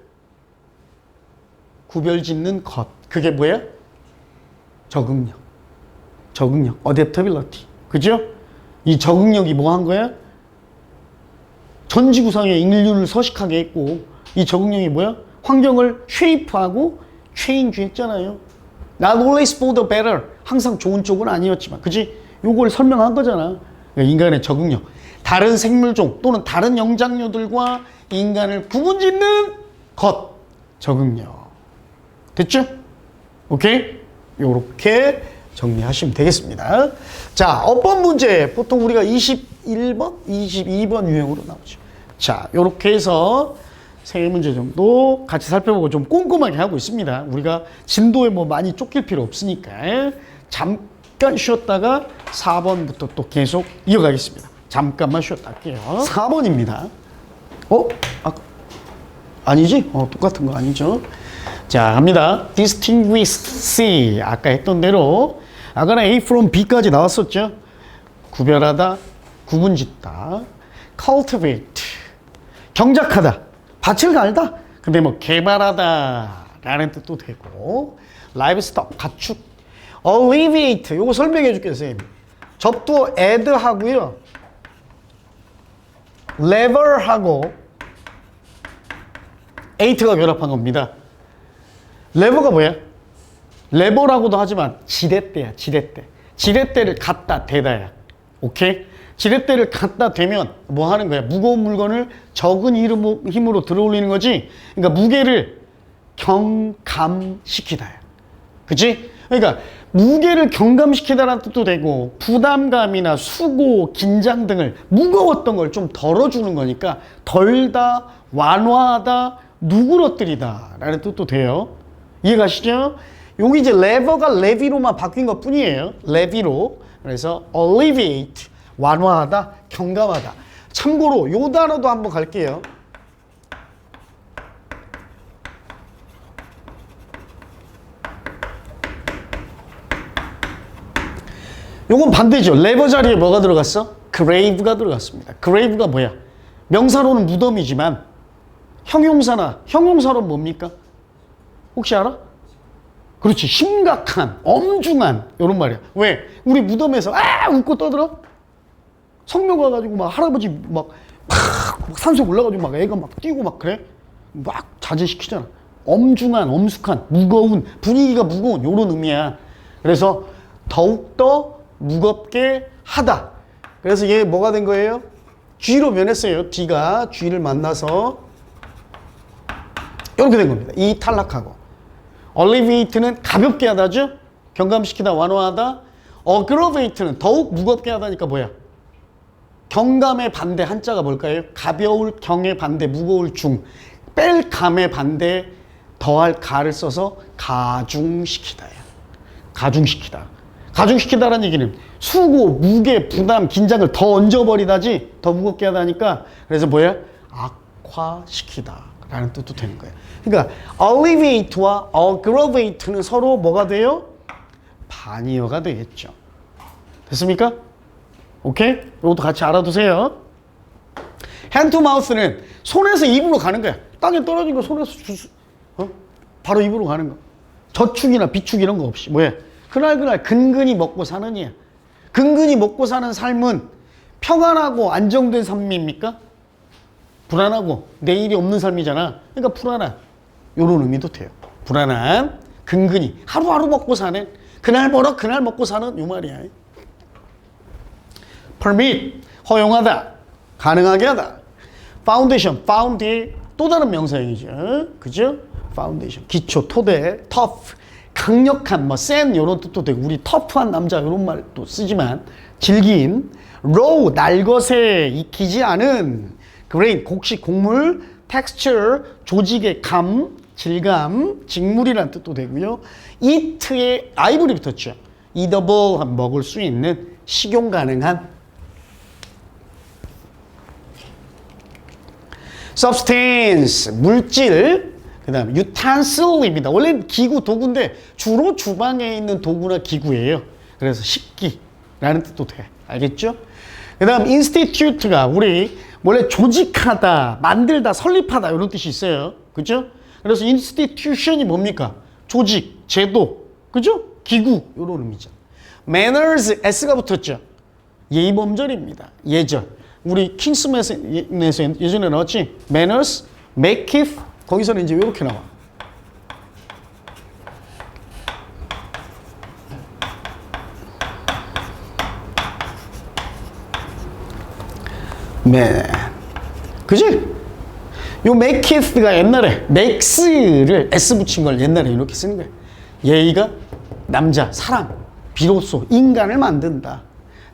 구별짓는 것. 그게 뭐야? 적응력. 적응력. adaptability. 그죠? 이 적응력이 뭐 한 거야? 전 지구상의 인류를 서식하게 했고 이 적응력이 뭐야? 환경을 쉐이프하고 체인지 했잖아요. Not always for the better. 항상 좋은 쪽은 아니었지만 그지? 요걸 설명한 거잖아. 그러니까 인간의 적응력. 다른 생물종 또는 다른 영장류들과 인간을 구분짓는 것. 적응력. 됐죠? 오케이? 요렇게 정리하시면 되겠습니다. 자, 어법 문제. 보통 우리가 21번, 22번 유형으로 나오죠. 자, 요렇게 해서 세 문제 정도 같이 살펴보고 좀 꼼꼼하게 하고 있습니다. 우리가 진도에 뭐 많이 쫓길 필요 없으니까 잠깐 쉬었다가 4번부터 또 계속 이어가겠습니다. 잠깐만 쉬었다 할게요. 4번입니다. 아니지? 똑같은 거 아니죠? 자, 갑니다. distinguish C. 아까 했던 대로 아까는 A from B까지 나왔었죠. 구별하다, 구분짓다. cultivate. 경작하다. 밭을 갈다. 근데 뭐 개발하다 라는 뜻도 되고 livestock. 가축. alleviate. 요거 설명해 줄게요, 선생님. 접두어 add 하고요. lever하고 eight가 결합한 겁니다. 레버가 뭐야? 레버라고도 하지만 지렛대야, 지렛대. 지렛대를 갖다 대다야. 오케이? 지렛대를 갖다 대면 뭐 하는 거야? 무거운 물건을 적은 힘으로 들어올리는 거지? 그러니까 무게를 경감시키다야. 그치? 그러니까 무게를 경감시키다라는 뜻도 되고 부담감이나 수고, 긴장 등을 무거웠던 걸 좀 덜어주는 거니까 덜다, 완화하다, 누그러뜨리다 라는 뜻도 돼요. 이해가시죠? 여기 이제 레버가 레비로만 바뀐 것 뿐이에요. 레비로. 그래서 alleviate, 완화하다, 경감하다. 참고로 요 단어도 한번 갈게요. 요건 반대죠. 레버 자리에 뭐가 들어갔어? grave가 들어갔습니다. grave가 뭐야? 명사로는 무덤이지만 형용사로 뭡니까? 혹시 알아? 그렇지. 심각한, 엄중한 이런 말이야. 왜? 우리 무덤에서 웃고 떠들어? 성묘 가가지고 막 할아버지 막 산속 올라가지고 막 애가 막 뛰고 막 그래? 막 자제시키잖아. 엄중한, 엄숙한, 무거운, 분위기가 무거운 이런 의미야. 그래서 더욱더 무겁게 하다. 그래서 얘 뭐가 된 거예요? G로 변했어요. D가 G를 만나서 이렇게 된 겁니다. 이 탈락하고. alleviate는 가볍게 하다죠. 경감시키다, 완화하다. aggravate는 더욱 무겁게 하다니까 뭐야? 경감의 반대 한자가 뭘까요? 가벼울 경의 반대, 무거울 중. 뺄 감의 반대, 더할 가를 써서 가중시키다야. 가중시키다. 가중시키다라는 얘기는 수고, 무게, 부담, 긴장을 더 얹어버리다지 더 무겁게 하다니까 그래서 뭐야? 악화시키다 라는 뜻도 되는 거예요. 그러니까 alleviate와 aggravate는 서로 뭐가 돼요? 반이어가 되겠죠. 됐습니까? 오케이? 이것도 같이 알아두세요. hand to mouth는 손에서 입으로 가는 거야. 땅에 떨어진 거 손에서 바로 입으로 가는 거. 저축이나 비축 이런 거 없이. 뭐야? 그날 근근히 먹고 사는 이야. 근근히 먹고 사는 삶은 평안하고 안정된 삶입니까? 불안하고 내일이 없는 삶이잖아. 그러니까 불안한 이런 의미도 돼요. 불안한, 근근히 하루하루 먹고 사는, 그날 벌어 그날 먹고 사는 요 말이야. permit, 허용하다, 가능하게 하다. foundation, found의 또 다른 명사형이죠. 그죠? foundation, 기초, 토대. tough, 강력한, 뭐, 센, 요런 뜻도 되고, 우리 터프한 남자, 요런 말도 쓰지만, 질긴, raw, 날것에 익히지 않은, grain, 곡식, 곡물, texture, 조직의 감, 질감, 직물이라는 뜻도 되고요. eat의 ivory 붙었죠. eatable, 먹을 수 있는, 식용 가능한. substance, 물질, 그 다음에 utensil입니다. 원래는 기구, 도구인데 주로 주방에 있는 도구나 기구예요. 그래서 식기라는 뜻도 돼. 알겠죠? 그 다음 institute가 우리 원래 조직하다, 만들다, 설립하다 이런 뜻이 있어요. 그죠? 그래서 institution이 뭡니까? 조직, 제도, 그죠? 기구 이런 의미죠. manners, s가 붙었죠. 예의범절입니다. 예절. 우리 킹스맨에서 예전에 나왔지? manners, maketh, 거기서는 이제 이렇게 나와. 그지? 요 makeith가 옛날에 makes를 s 붙인 걸 옛날에 이렇게 쓰는 거예요. 예의가 남자, 사람, 비로소 인간을 만든다.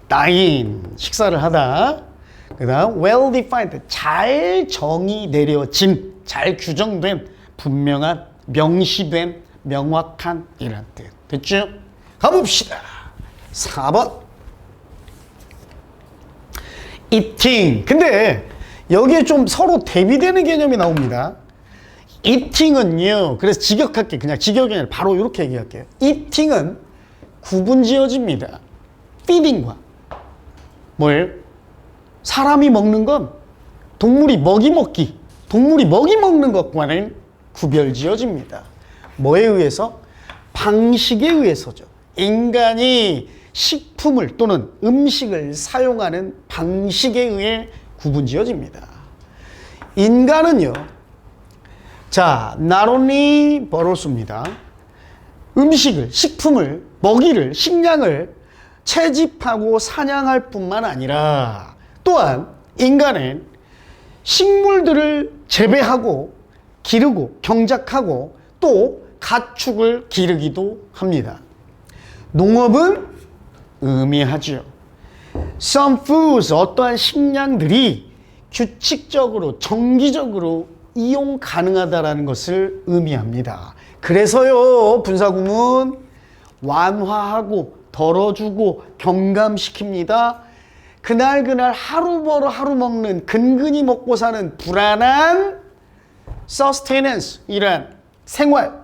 dine, 식사를 하다. 그 다음 well defined, 잘 정의 내려진, 잘 규정된, 분명한, 명시된, 명확한 이란 뜻. 됐죠? 가봅시다. 4번. eating. 근데 여기에 좀 서로 대비되는 개념이 나옵니다. eating은요, 그래서 직역할게. 그냥 직역이 아니라 바로 이렇게 얘기할게요. eating은 구분 지어집니다. feeding과 뭐예요? 사람이 먹는 건 동물이 먹이 먹기, 동물이 먹이 먹는 것과는 구별 지어집니다. 뭐에 의해서? 방식에 의해서죠. 인간이 식품을 또는 음식을 사용하는 방식에 의해 구분 지어집니다. 인간은요, 자, not only 버릇입니다. 음식을, 식품을, 먹이를, 식량을 채집하고 사냥할 뿐만 아니라 또한 인간은 식물들을 재배하고 기르고 경작하고 또 가축을 기르기도 합니다. 농업은 의미하죠. Some foods, 어떠한 식량들이 규칙적으로 정기적으로 이용 가능하다는 것을 의미합니다. 그래서요, 분사구문 완화하고 덜어주고 경감시킵니다. 그날 하루 벌어 하루 먹는, 근근히 먹고 사는 불안한 sustenance, 이란 생활,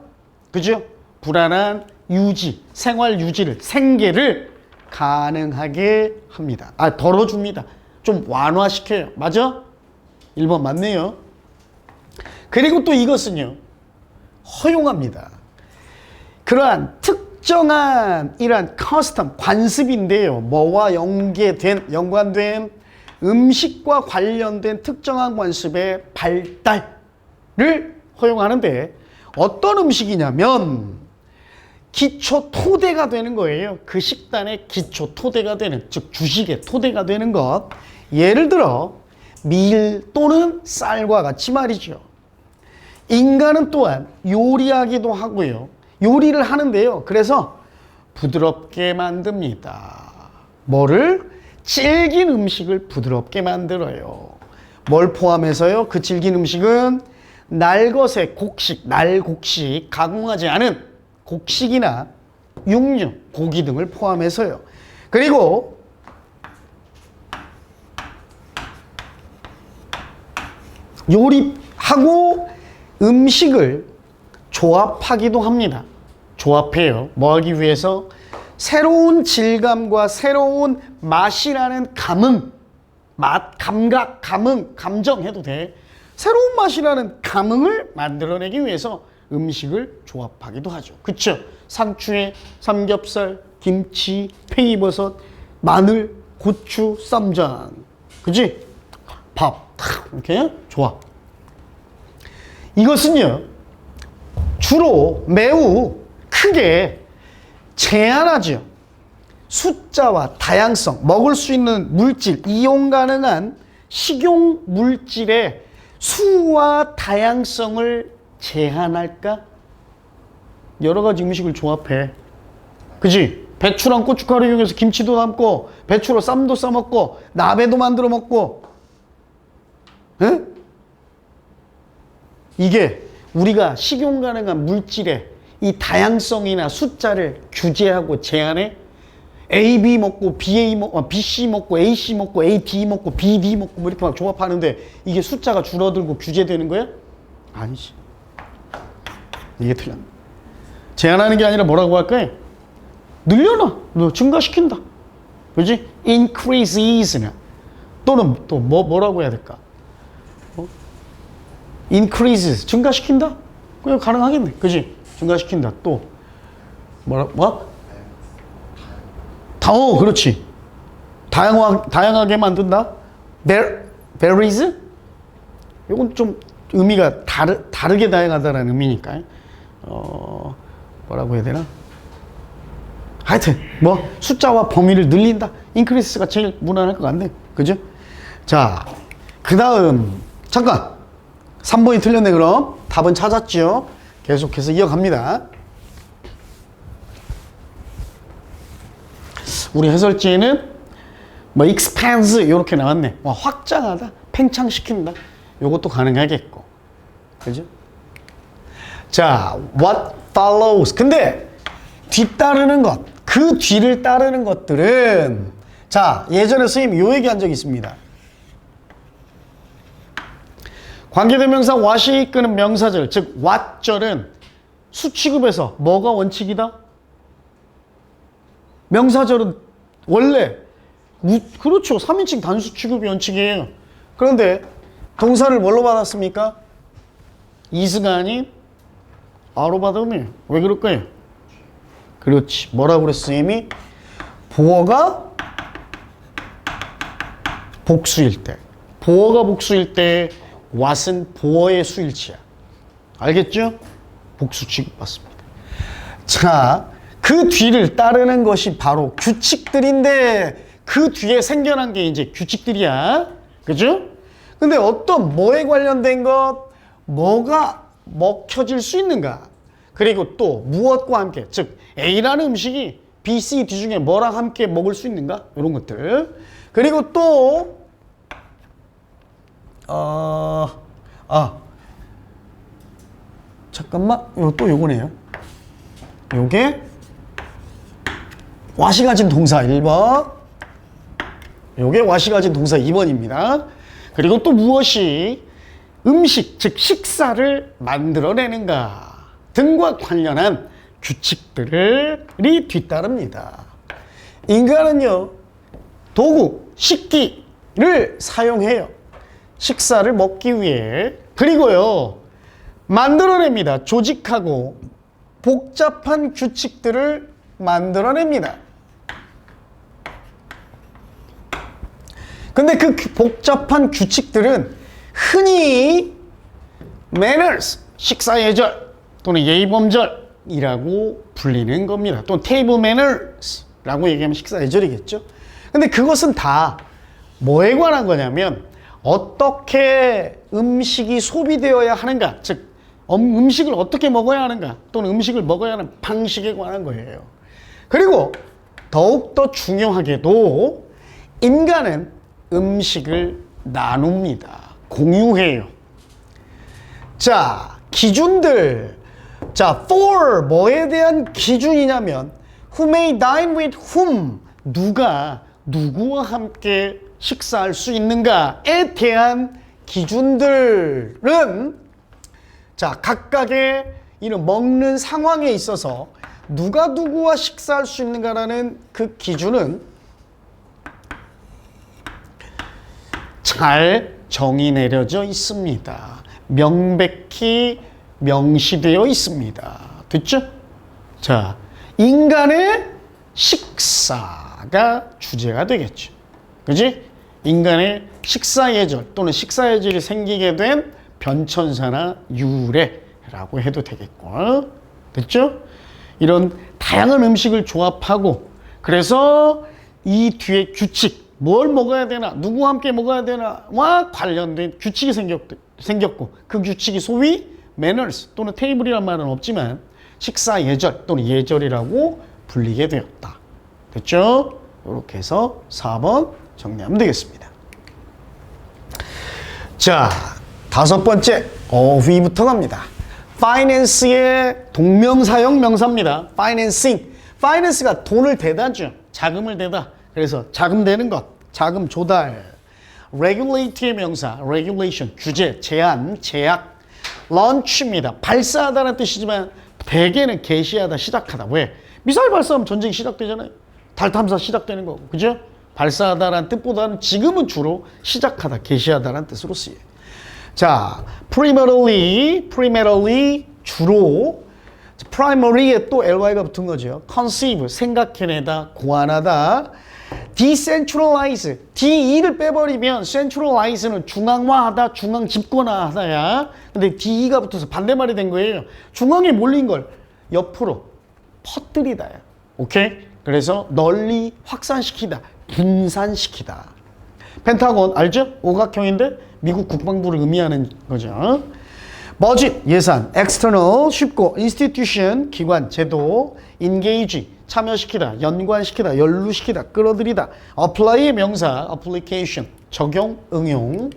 그죠? 불안한 유지, 생활 유지를, 생계를 가능하게 합니다. 덜어줍니다. 좀 완화시켜요. 맞아? 1번 맞네요. 그리고 또 이것은요, 허용합니다. 그러한 특정한 이러한 커스텀, 관습인데요. 뭐와 연관된 음식과 관련된 특정한 관습의 발달을 허용하는데 어떤 음식이냐면 기초 토대가 되는 거예요. 그 식단의 기초 토대가 되는, 즉 주식의 토대가 되는 것. 예를 들어 밀 또는 쌀과 같이 말이죠. 인간은 또한 요리하기도 하고요. 요리를 하는데요. 그래서 부드럽게 만듭니다. 뭐를? 질긴 음식을 부드럽게 만들어요. 뭘 포함해서요? 그 질긴 음식은 날것의 곡식, 날곡식, 가공하지 않은 곡식이나 육류, 고기 등을 포함해서요. 그리고 요리하고 음식을 조합하기도 합니다. 조합해요. 뭐 하기 위해서? 새로운 질감과 새로운 맛이라는 감흥, 맛, 감각, 감흥, 감정 해도 돼. 새로운 맛이라는 감흥을 만들어내기 위해서 음식을 조합하기도 하죠. 그쵸? 상추에 삼겹살, 김치, 팽이버섯, 마늘, 고추, 쌈장. 그치? 밥, 이렇게 조합. 이것은요, 주로 매우 크게 제한하죠. 숫자와 다양성, 먹을 수 있는 물질, 이용 가능한 식용 물질의 수와 다양성을 제한할까? 여러 가지 음식을 조합해. 그지? 배추랑 고춧가루 이용해서 김치도 담고, 배추로 쌈도 싸먹고, 나베도 만들어 먹고. 에? 이게 우리가 식용 가능한 물질의 이 다양성이나 숫자를 규제하고 제한해. AB 먹고 BC 먹고 AC 먹고 AD 먹고 BD 먹고 뭐 이렇게 막 조합하는데 이게 숫자가 줄어들고 규제되는 거야? 아니지. 이게 틀렸네. 제한하는 게 아니라 뭐라고 할까요? 늘려놔. 너 증가시킨다. 그지? increases나 또는 또 뭐라고 해야 될까? increases 증가시킨다? 그냥 가능하겠네. 그지? 증가시킨다. 또 뭐? 그렇지. 다양하게 만든다. berries? 이건 좀 의미가 다르게 다양하다는 의미니까. 뭐라고 해야 되나? 하여튼 뭐 숫자와 범위를 늘린다. increase가 제일 무난할 것 같네. 그죠? 자, 그 다음 잠깐 3번이 틀렸네. 그럼 답은 찾았죠. 계속해서 이어갑니다. 우리 해설지에는 뭐 expands 이렇게 나왔네. 와, 확장하다, 팽창시킨다. 요것도 가능하겠고, 그죠? 자, what follows. 근데 뒤따르는 것, 그 뒤를 따르는 것들은, 자, 예전에 선생님 요 얘기 한 적이 있습니다. 관계대명사 what이 이끄는 명사절, 즉 what절은 수취급에서 뭐가 원칙이다? 명사절은 원래 그렇죠. 3인칭 단수 취급이 원칙이에요. 그런데 동사를 뭘로 받았습니까? is가 아닌 a로 받았네요. 왜 그럴까요? 그렇지. 뭐라고 그랬어 이미? 보어가 복수일 때, 보어가 복수일 때 what은 보어의 수일치야. 알겠죠? 복수 취급받습니다. 자, 그 뒤를 따르는 것이 바로 규칙들인데 그 뒤에 생겨난 게 이제 규칙들이야. 그죠? 근데 어떤 뭐에 관련된 것, 뭐가 먹혀질 수 있는가? 그리고 또 무엇과 함께, 즉 A라는 음식이 B, C, D 중에 뭐랑 함께 먹을 수 있는가? 이런 것들. 그리고 또 잠깐만, 또 요거네요. 요게 what이 가진 동사 1번, 요게 what이 가진 동사 2번입니다. 그리고 또 무엇이 음식, 즉 식사를 만들어내는가 등과 관련한 규칙들이 뒤따릅니다. 인간은요, 도구, 식기를 사용해요. 식사를 먹기 위해. 그리고요, 만들어냅니다. 조직하고 복잡한 규칙들을 만들어냅니다. 근데 그 복잡한 규칙들은 흔히 manners, 식사 예절 또는 예의범절이라고 불리는 겁니다. 또는 table manners라고 얘기하면 식사 예절이겠죠. 근데 그것은 다 뭐에 관한 거냐면 어떻게 음식이 소비되어야 하는가, 즉 음식을 어떻게 먹어야 하는가 또는 음식을 먹어야 하는 방식에 관한 거예요. 그리고 더욱더 중요하게도 인간은 음식을 나눕니다. 공유해요. 자, 기준들. 자, for 뭐에 대한 기준이냐면 who may dine with whom, 누가 누구와 함께 식사할 수 있는가에 대한 기준들은, 자, 각각의 이런 먹는 상황에 있어서 누가 누구와 식사할 수 있는가라는 그 기준은 잘 정의 내려져 있습니다. 명백히 명시되어 있습니다. 됐죠? 자, 인간의 식사가 주제가 되겠죠. 그지? 인간의 식사 예절 또는 식사 예절이 생기게 된 변천사나 유래라고 해도 되겠고. 됐죠? 이런 다양한 음식을 조합하고, 그래서 이 뒤에 규칙, 뭘 먹어야 되나, 누구와 함께 먹어야 되나와 관련된 규칙이 생겼고, 그 규칙이 소위 manners 또는 테이블이란 말은 없지만 식사 예절 또는 예절이라고 불리게 되었다. 됐죠? 이렇게 해서 4번 정리하면 되겠습니다. 자, 5번째 위부터 갑니다. finance의 동명사형 명사입니다. financing. finance가 돈을 대다죠. 자금을 대다. 그래서 자금 대는 것, 자금 조달. regulate의 명사, regulation, 규제, 제한, 제약. launch입니다. 발사하다는 뜻이지만 대개는 개시하다, 시작하다. 왜? 미사일 발사하면 전쟁이 시작되잖아요. 달 탐사 시작되는 거고. 그죠? 발사하다라는 뜻보다는 지금은 주로 시작하다, 개시하다라는 뜻으로 쓰여요. 자, primarily 주로, primary에 또 ly가 붙은 거죠. conceive, 생각해내다, 고안하다. decentralize, de를 빼버리면 centralize는 중앙화하다, 중앙 집권화하다야. 근데 de가 붙어서 반대말이 된 거예요. 중앙에 몰린 걸 옆으로 퍼뜨리다야. 오케이? 그래서 널리 확산시키다, 분산시키다. 펜타곤 알죠? 오각형인데 미국 국방부를 의미하는 거죠. budget, 예산, external, 쉽고, institution, 기관, 제도, engage, 참여시키다, 연관시키다, 연루시키다, 끌어들이다. apply의 명사, application, 적용, 응용.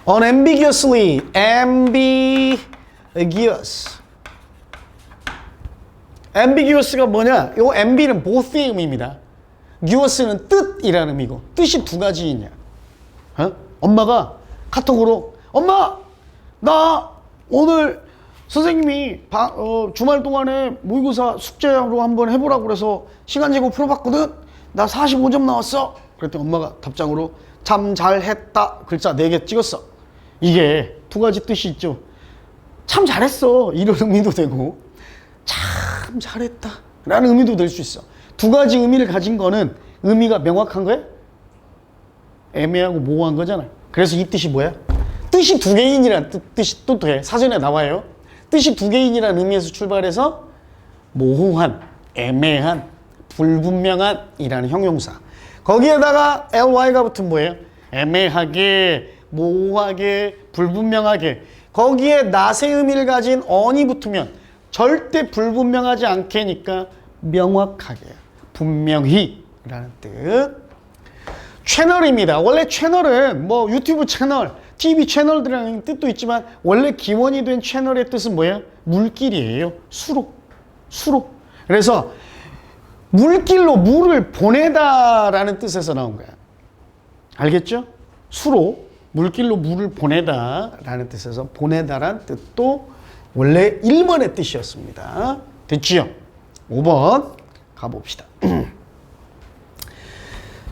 unambiguously, ambiguous. ambiguous가 뭐냐? 요 amb는 both의 의미입니다. guous는 뜻이라는 의미고, 뜻이 두 가지이냐. 엄마가 카톡으로, 엄마! 나 오늘 선생님이 주말 동안에 모의고사 숙제로 한번 해보라고 그래서 시간 재고 풀어봤거든? 나 45점 나왔어. 그랬더니 엄마가 답장으로 참 잘했다. 글자 4개 찍었어. 이게 두 가지 뜻이 있죠. 참 잘했어. 이런 의미도 되고 참 잘했다. 라는 의미도 될 수 있어. 두 가지 의미를 가진 거는 의미가 명확한 거야? 애매하고 모호한 거잖아. 그래서 이 뜻이 뭐야? 뜻이 두 개인이라는 뜻이 또 돼. 사전에 나와요. 뜻이 두 개인이라는 의미에서 출발해서 모호한, 애매한, 불분명한 이라는 형용사. 거기에다가 ly가 붙은 뭐예요? 애매하게, 모호하게, 불분명하게. 거기에 낫의 의미를 가진 on이 붙으면 절대 불분명하지 않게니까 명확하게, 분명히 라는 뜻. 채널입니다. 원래 채널은 뭐 유튜브 채널, TV 채널들이라는 뜻도 있지만 원래 기원이 된 채널의 뜻은 뭐예요? 물길이에요. 수로. 그래서 물길로 물을 보내다라는 뜻에서 나온 거야. 알겠죠? 수로, 물길로 물을 보내다라는 뜻에서 보내다라는 뜻도 원래 1번의 뜻이었습니다. 됐지요? 5번 가봅시다.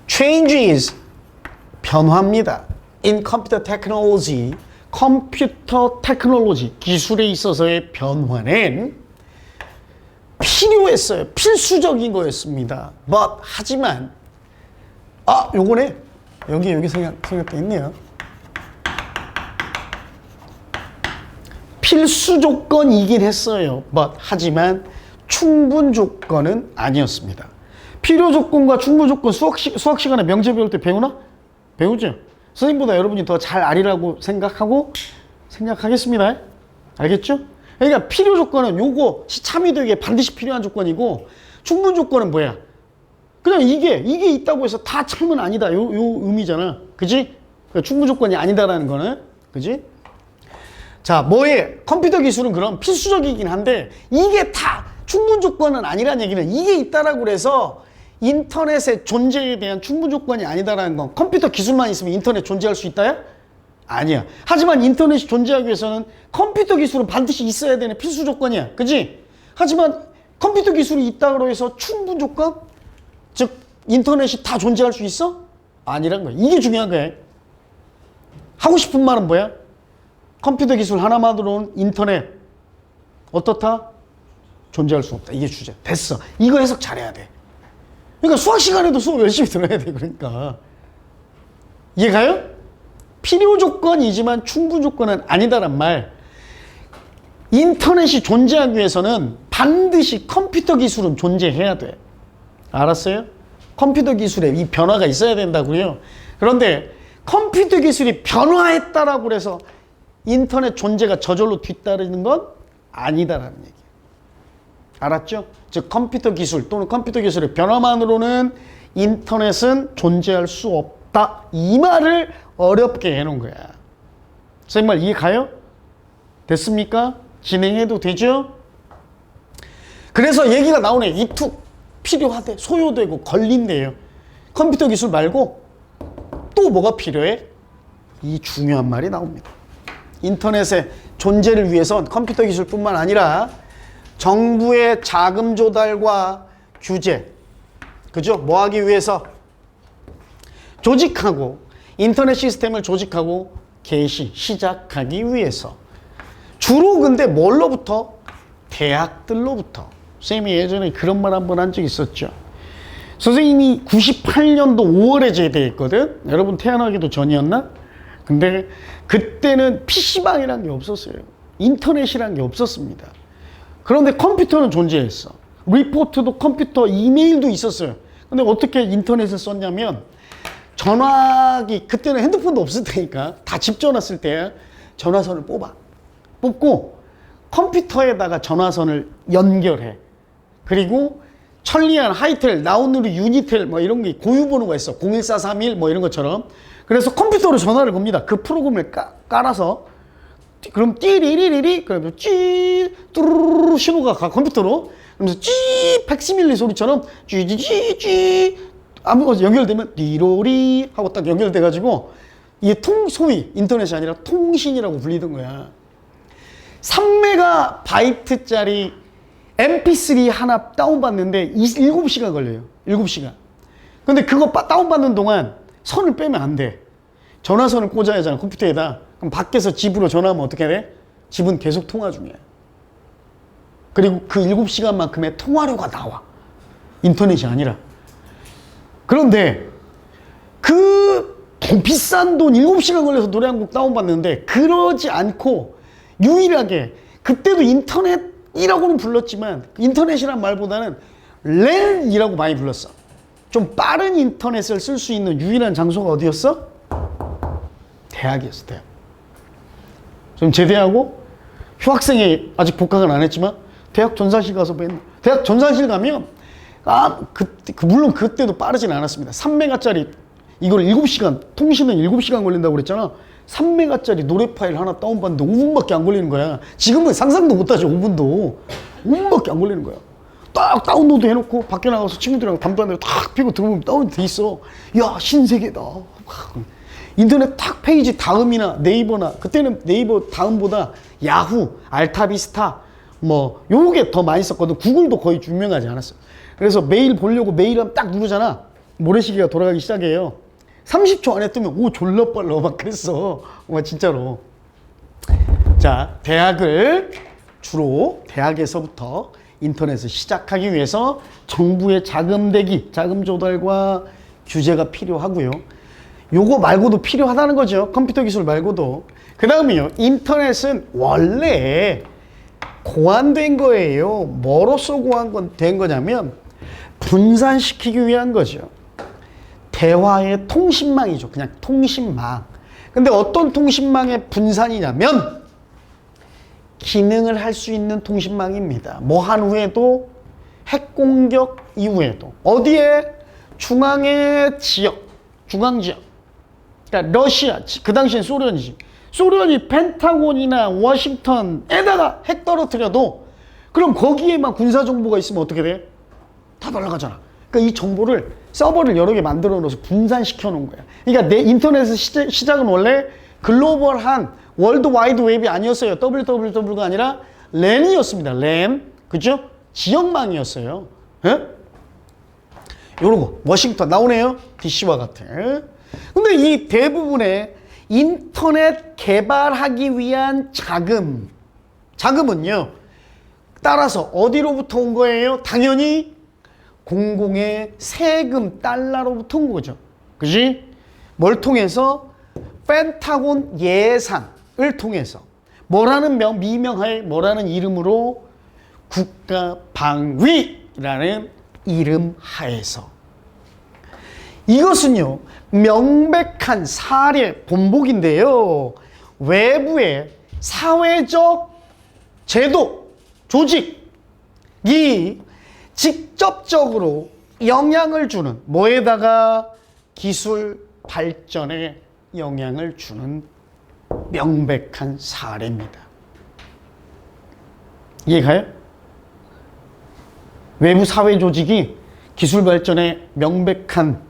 changes, 변화입니다. in computer technology, 컴퓨터 테크놀로지, 기술에 있어서의 변화는 필요했어요. 필수적인 거였습니다. but, 하지만, 요거네. 여기 생각돼 있네요. 필수 조건이긴 했어요. but, 하지만, 충분 조건은 아니었습니다. 필요 조건과 충분 조건 수학 시간에 명제 배울 때 배우나? 배우죠? 선생님보다 여러분이 더 잘 아리라고 생각하겠습니다. 알겠죠? 그러니까 필요 조건은 요거 참이 되게 반드시 필요한 조건이고 충분 조건은 뭐야? 그냥 이게 있다고 해서 다 참은 아니다. 요 의미잖아. 그지? 그러니까 충분 조건이 아니다라는 거는. 그지? 자, 컴퓨터 기술은 그럼 필수적이긴 한데 이게 다 충분 조건은 아니라는 얘기는 이게 있다라고 그래서 인터넷의 존재에 대한 충분 조건이 아니다라는 건 컴퓨터 기술만 있으면 인터넷 존재할 수 있다야? 아니야. 하지만 인터넷이 존재하기 위해서는 컴퓨터 기술은 반드시 있어야 되는 필수 조건이야. 그지? 하지만 컴퓨터 기술이 있다고 해서 충분 조건? 즉 인터넷이 다 존재할 수 있어? 아니란 거야. 이게 중요한 거야. 하고 싶은 말은 뭐야? 컴퓨터 기술 하나만으로는 인터넷 어떻다? 존재할 수 없다. 이게 주제. 됐어. 이거 해석 잘해야 돼. 그러니까 수학 시간에도 수업 열심히 들어야 돼. 그러니까 이해가요? 필요 조건이지만 충분 조건은 아니다란 말. 인터넷이 존재하기 위해서는 반드시 컴퓨터 기술은 존재해야 돼. 알았어요? 컴퓨터 기술에 이 변화가 있어야 된다고요. 그런데 컴퓨터 기술이 변화했다라고 해서 인터넷 존재가 저절로 뒤따르는 건 아니다라는 얘기예요. 알았죠? 즉 컴퓨터 기술 또는 컴퓨터 기술의 변화만으로는 인터넷은 존재할 수 없다. 이 말을 어렵게 해놓은 거야. 선생님 말 이해 가요? 됐습니까? 진행해도 되죠? 그래서 얘기가 나오네. 이툭 필요하대. 소요되고 걸린대요. 컴퓨터 기술 말고 또 뭐가 필요해? 이 중요한 말이 나옵니다. 인터넷의 존재를 위해선 컴퓨터 기술뿐만 아니라 정부의 자금 조달과 규제, 그죠? 뭐 하기 위해서? 조직하고, 인터넷 시스템을 조직하고 개시, 시작하기 위해서. 주로 근데 뭘로부터? 대학들로부터. 선생님이 예전에 그런 말 한 번 한 적 있었죠. 선생님이 98년도 5월에 제대했거든? 여러분 태어나기도 전이었나? 근데 그때는 PC방이란 게 없었어요. 인터넷이란 게 없었습니다. 그런데 컴퓨터는 존재했어. 리포트도 컴퓨터, 이메일도 있었어요. 근데 어떻게 인터넷을 썼냐면 전화기, 그때는 핸드폰도 없을 테니까 다 집 전화 쓸 때 전화선을 뽑고 컴퓨터에다가 전화선을 연결해. 그리고 천리안, 하이텔, 나우누리, 유니텔 뭐 이런 게 고유번호가 있어. 01431 뭐 이런 것처럼. 그래서 컴퓨터로 전화를 겁니다. 그 프로그램을 깔아서. 그럼 띠리리리리 그러면 찌 뚜루루루 신호가 가 컴퓨터로. 그러면서 찌 팩시밀리 소리처럼 찌찌찌찌 아무것도 연결되면 띠로리 하고 딱 연결돼가지고 이게 소위 인터넷이 아니라 통신이라고 불리던 거야. 3메가바이트짜리 mp3 하나 다운받는데 7시간 걸려요. 7시간. 근데 그거 다운받는 동안 선을 빼면 안 돼. 전화선을 꽂아야 하잖아, 컴퓨터에다. 그럼 밖에서 집으로 전화하면 어떻게 돼? 집은 계속 통화 중이야. 그리고 그 7시간만큼의 통화료가 나와. 인터넷이 아니라. 그런데 그 비싼 돈 7시간 걸려서 노래 한 곡 다운받는데 그러지 않고 유일하게 그때도 인터넷이라고는 불렀지만 인터넷이란 말보다는 랜이라고 많이 불렀어. 좀 빠른 인터넷을 쓸 수 있는 유일한 장소가 어디였어? 대학이었어. 대학. 좀 제대하고 휴학생이 아직 복학은 안 했지만 대학 전산실 가서 맨날 대학 전산실 가면 물론 그때도 빠르진 않았습니다. 3메가짜리 이걸 7시간 통신은 7시간 걸린다고 그랬잖아. 3메가짜리 노래 파일 하나 다운받는데 5분밖에 안 걸리는 거야. 지금은 상상도 못하죠. 5분밖에 안 걸리는 거야. 딱 다운로드 해놓고 밖에 나가서 친구들이랑 담배 한 대 탁 피고 들어보면 다운이 돼 있어. 야, 신세계다. 인터넷 탁 페이지 다음이나 네이버나, 그때는 네이버 다음보다 야후, 알타비스타 뭐 요게 더 많이 썼거든. 구글도 거의 유명하지 않았어. 그래서 메일 보려고 메일 하면 딱 누르잖아. 모래시계가 돌아가기 시작해요. 30초 안에 뜨면 오 졸라 빨라 막 그랬어. 진짜로. 자, 대학을 주로 대학에서부터 인터넷을 시작하기 위해서 정부의 자금 대기, 자금 조달과 규제가 필요하고요. 요거 말고도 필요하다는 거죠. 컴퓨터 기술 말고도. 그 다음에요. 인터넷은 원래 고안된 거예요. 뭐로써 고안된 거냐면 분산시키기 위한 거죠. 대화의 통신망이죠. 그냥 통신망. 근데 어떤 통신망의 분산이냐면 기능을 할 수 있는 통신망입니다. 뭐 한 후에도 핵 공격 이후에도 어디에? 중앙의 지역, 중앙 지역. 그러니까 러시아, 그 당시엔 소련이지. 소련이 펜타곤이나 워싱턴에다가 핵 떨어뜨려도 그럼 거기에만 군사 정보가 있으면 어떻게 돼? 다 날아가잖아. 그러니까 이 정보를 서버를 여러 개 만들어 놓아서 분산시켜 놓은 거야. 그러니까 내 인터넷의 시작은 원래 글로벌한 월드 와이드 웹이 아니었어요. www가 아니라 랜이었습니다. 랜. 그죠? 지역망이었어요. 예? 요러고 워싱턴 나오네요. DC와 같은. 근데 이 대부분의 인터넷 개발하기 위한 자금은요. 따라서 어디로부터 온 거예요? 당연히 공공의 세금 달러로부터 온 거죠. 그지? 뭘 통해서? 펜타곤 예산을 통해서. 뭐라는 미명하에 뭐라는 이름으로? 국가방위라는 이름 하에서. 이것은요, 명백한 사례 본보기인데요. 외부의 사회적 제도, 조직이 직접적으로 영향을 주는 뭐에다가 기술 발전에 영향을 주는 명백한 사례입니다. 이해가요? 외부 사회 조직이 기술 발전에 명백한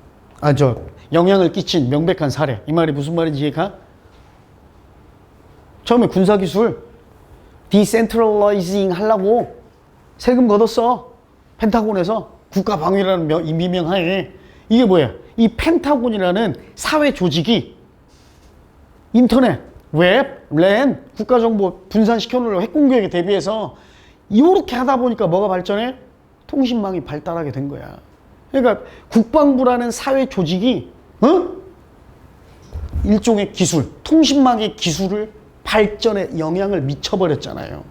영향을 끼친 명백한 사례. 이 말이 무슨 말인지 이해가? 처음에 군사기술 디센트럴라이징 하려고 세금 걷었어. 펜타곤에서 국가방위라는 미명하에. 이게 뭐야? 이 펜타곤이라는 사회 조직이 인터넷, 웹, 랜, 국가정보 분산시켜놓으려고 핵공격에 대비해서 이렇게 하다 보니까 뭐가 발전해? 통신망이 발달하게 된 거야. 그러니까 국방부라는 사회 조직이 일종의 기술, 통신망의 기술을 발전에 영향을 미쳐버렸잖아요.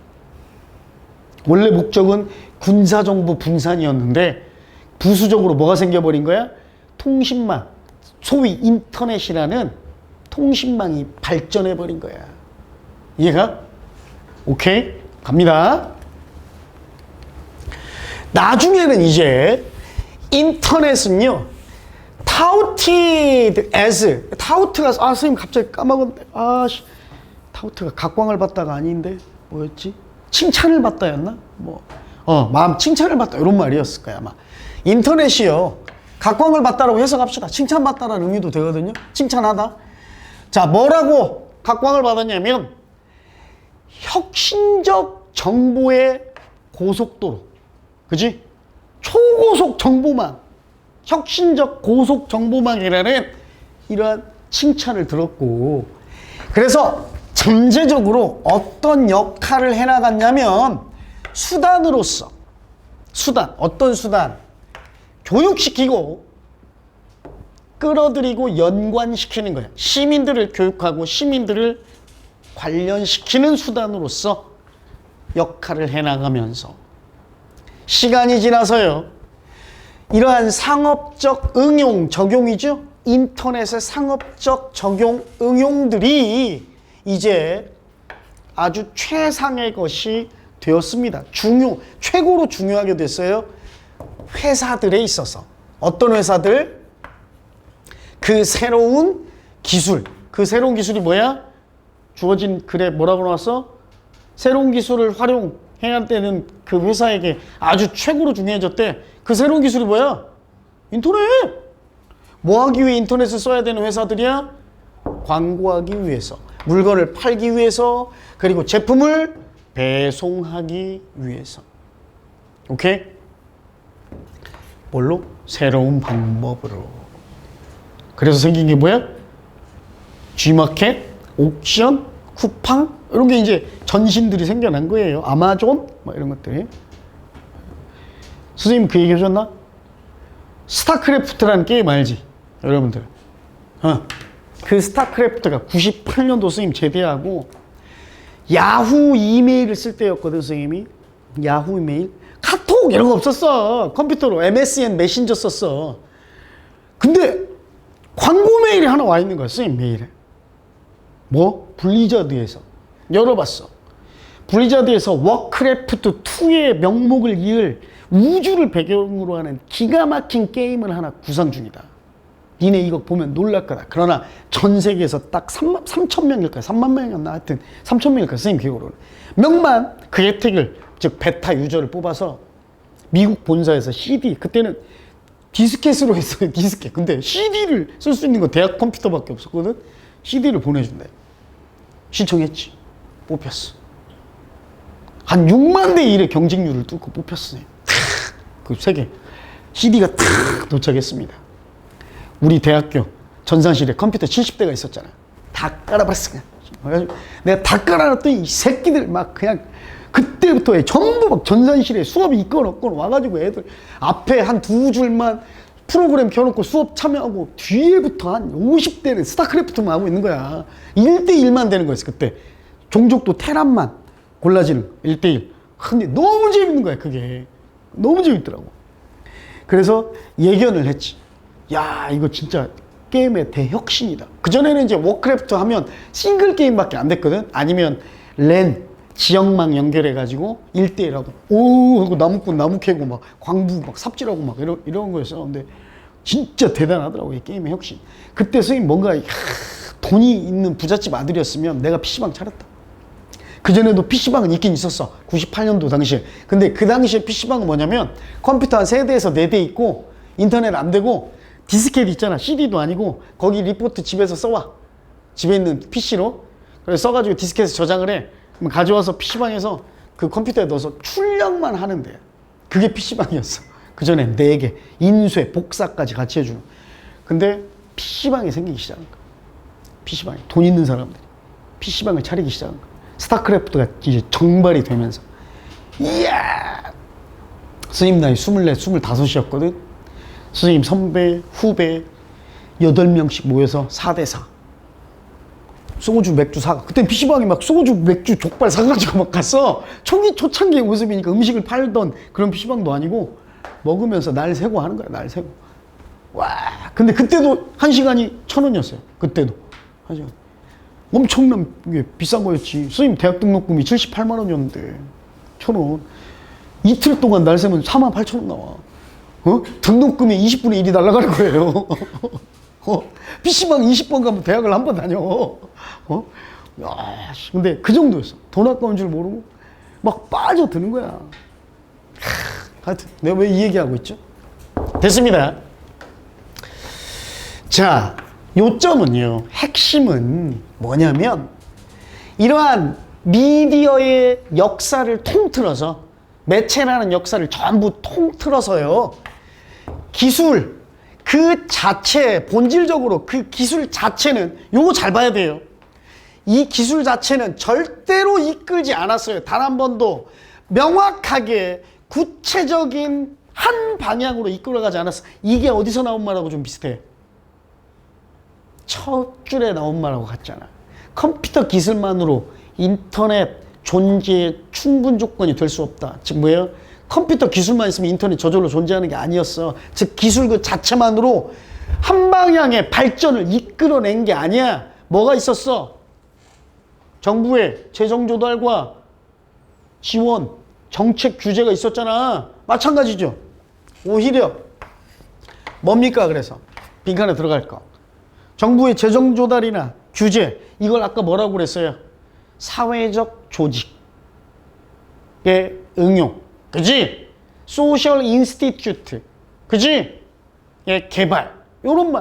원래 목적은 군사정보 분산이었는데 부수적으로 뭐가 생겨버린 거야? 통신망, 소위 인터넷이라는 통신망이 발전해버린 거야. 이해가? 오케이? 갑니다. 나중에는 이제 인터넷은요, touted as, taut가, 선생님 갑자기 까먹었는데, 타우트가 각광을 받다가 아닌데, 뭐였지? 칭찬을 받다였나? 마음 칭찬을 받다, 이런 말이었을 거야, 아마. 인터넷이요, 각광을 받다라고 해석합시다. 칭찬받다라는 의미도 되거든요. 칭찬하다. 자, 뭐라고 각광을 받았냐면, 혁신적 정보의 고속도로. 그지? 초고속 정보망. 혁신적 고속 정보망이라는 이러한 칭찬을 들었고, 그래서 잠재적으로 어떤 역할을 해나갔냐면 수단으로서, 어떤 수단? 교육시키고 끌어들이고 연관시키는 거야. 시민들을 교육하고 시민들을 관련시키는 수단으로서 역할을 해나가면서 시간이 지나서요, 이러한 상업적 응용, 적용이죠. 인터넷의 상업적 적용, 응용들이 이제 아주 최상의 것이 되었습니다. 최고로 중요하게 됐어요. 회사들에 있어서. 어떤 회사들? 그 새로운 기술. 그 새로운 기술이 뭐야? 주어진 글에 뭐라고 나왔어? 새로운 기술을 활용해야 되는 그 회사에게 아주 최고로 중요해졌대. 그 새로운 기술이 뭐야? 인터넷! 뭐 하기 위해 인터넷을 써야 되는 회사들이야? 광고하기 위해서, 물건을 팔기 위해서, 그리고 제품을 배송하기 위해서. 오케이? 뭘로? 새로운 방법으로. 그래서 생긴 게 뭐야? G마켓, 옥션, 쿠팡, 이런 게 이제 전신들이 생겨난 거예요. 아마존, 이런 것들이. 선생님 그 얘기 해줬나? 스타크래프트라는 게임 알지? 여러분들. 그 스타크래프트가 98년도 선생님 제대하고 야후 이메일을 쓸 때였거든, 선생님이. 야후 이메일. 카톡 이런 거 없었어. 컴퓨터로 MSN 메신저 썼어. 근데 광고 메일이 하나 와 있는 거야, 선생님 메일에. 뭐? 블리자드에서. 열어봤어. 블리자드에서 워크래프트 2의 명목을 이을 우주를 배경으로 하는 기가 막힌 게임을 하나 구상 중이다. 니네 이거 보면 놀랄 거다. 그러나 전 세계에서 딱 3,000명일 거야. 3만 명이었나? 하여튼 3,000명일 거야. 선생님 기억으로는. 명만 그 혜택을, 즉 베타 유저를 뽑아서 미국 본사에서 CD, 그때는 디스켓으로 했어요. 디스켓. 근데 CD를 쓸 수 있는 건 대학 컴퓨터밖에 없었거든. CD를 보내준대. 신청했지. 뽑혔어. 한 6만 대 1의 경쟁률을 뚫고 뽑혔어요. 그 세계. CD가 탁 도착했습니다. 우리 대학교 전산실에 컴퓨터 70대가 있었잖아. 다 깔아버렸어. 그냥. 내가 다 깔아놨더니 이 새끼들 막 그냥 그때부터 전부 막 전산실에 수업이 있건 없건 와가지고 애들 앞에 한 두 줄만 프로그램 켜놓고 수업 참여하고 뒤에부터 한 50대는 스타크래프트만 하고 있는 거야. 1대1만 되는 거였어, 그때. 종족도 테란만 골라지는 거, 1대1. 근데 너무 재밌는 거야, 그게. 너무 재밌더라고. 그래서 예견을 했지. 야, 이거 진짜 게임의 대혁신이다. 그전에는 이제 워크래프트 하면 싱글 게임밖에 안 됐거든. 아니면 랜, 지역망 연결해가지고 1대1하고 오 하고 나무꾼 나무 캐고 막 광부 막 삽질하고 막 이런 거였어. 근데 진짜 대단하더라고 이 게임의 혁신. 그때 선생님 뭔가 돈이 있는 부잣집 아들이었으면 내가 PC방 차렸다. 그전에도 PC방은 있긴 있었어. 98년도 당시에. 근데 그 당시에 PC방은 뭐냐면 컴퓨터 한 3대에서 4대 있고 인터넷 안 되고 디스켓 있잖아. CD도 아니고 거기 리포트 집에서 써와. 집에 있는 PC로. 그래서 써가지고 디스켓에 저장을 해. 그럼 가져와서 PC방에서 그 컴퓨터에 넣어서 출력만 하는 데야. 그게 PC방이었어. 그전에 4개. 인쇄, 복사까지 같이 해주는. 근데 PC방이 생기기 시작한 거야. PC방이. 돈 있는 사람들이. PC방을 차리기 시작한 거야. 스타크래프트가 이제 정발이 되면서. 이야! 스님 나이 24, 25이었거든. 스님 선배, 후배 8명씩 모여서 4대4. 소주, 맥주 사가. 그땐 PC방에 막 소주, 맥주, 족발 사가지고 막 갔어. 초창기의 모습이니까 음식을 팔던 그런 PC방도 아니고 먹으면서 날 세고 하는 거야, 날 세고. 와, 근데 그때도 1시간이 1,000원이었어요. 그때도. 1시간. 엄청난 게 비싼 거였지. 선생님 대학 등록금이 78만 원이었는데 1,000원. 이틀 동안 날 세면 48,000원 나와. 어? 등록금이 20분의 1이 날아가는 거예요. PC방 20번 가면 대학을 한 번 다녀. 야, 근데 그 정도였어. 돈 아까운 줄 모르고 막 빠져드는 거야. 하여튼 내가 왜 이 얘기하고 있죠? 됐습니다. 자, 요점은요. 핵심은 뭐냐면 이러한 미디어의 역사를 통틀어서 매체라는 역사를 전부 통틀어서요. 기술 그 자체 본질적으로 그 기술 자체는 요거 잘 봐야 돼요. 이 기술 자체는 절대로 이끌지 않았어요. 단 한 번도 명확하게 구체적인 한 방향으로 이끌어가지 않았어. 이게 어디서 나온 말하고 좀 비슷해. 첫 줄에 나온 말하고 같잖아. 컴퓨터 기술만으로 인터넷 존재의 충분 조건이 될 수 없다. 즉 뭐예요? 컴퓨터 기술만 있으면 인터넷 저절로 존재하는 게 아니었어. 즉 기술 그 자체만으로 한 방향의 발전을 이끌어낸 게 아니야. 뭐가 있었어? 정부의 재정 조달과 지원, 정책 규제가 있었잖아. 마찬가지죠. 오히려 뭡니까? 그래서 빈칸에 들어갈 거. 정부의 재정 조달이나 규제, 이걸 아까 뭐라고 그랬어요? 사회적 조직의 응용, 그지? 소셜 인스티튜트, 그지? 예, 개발, 이런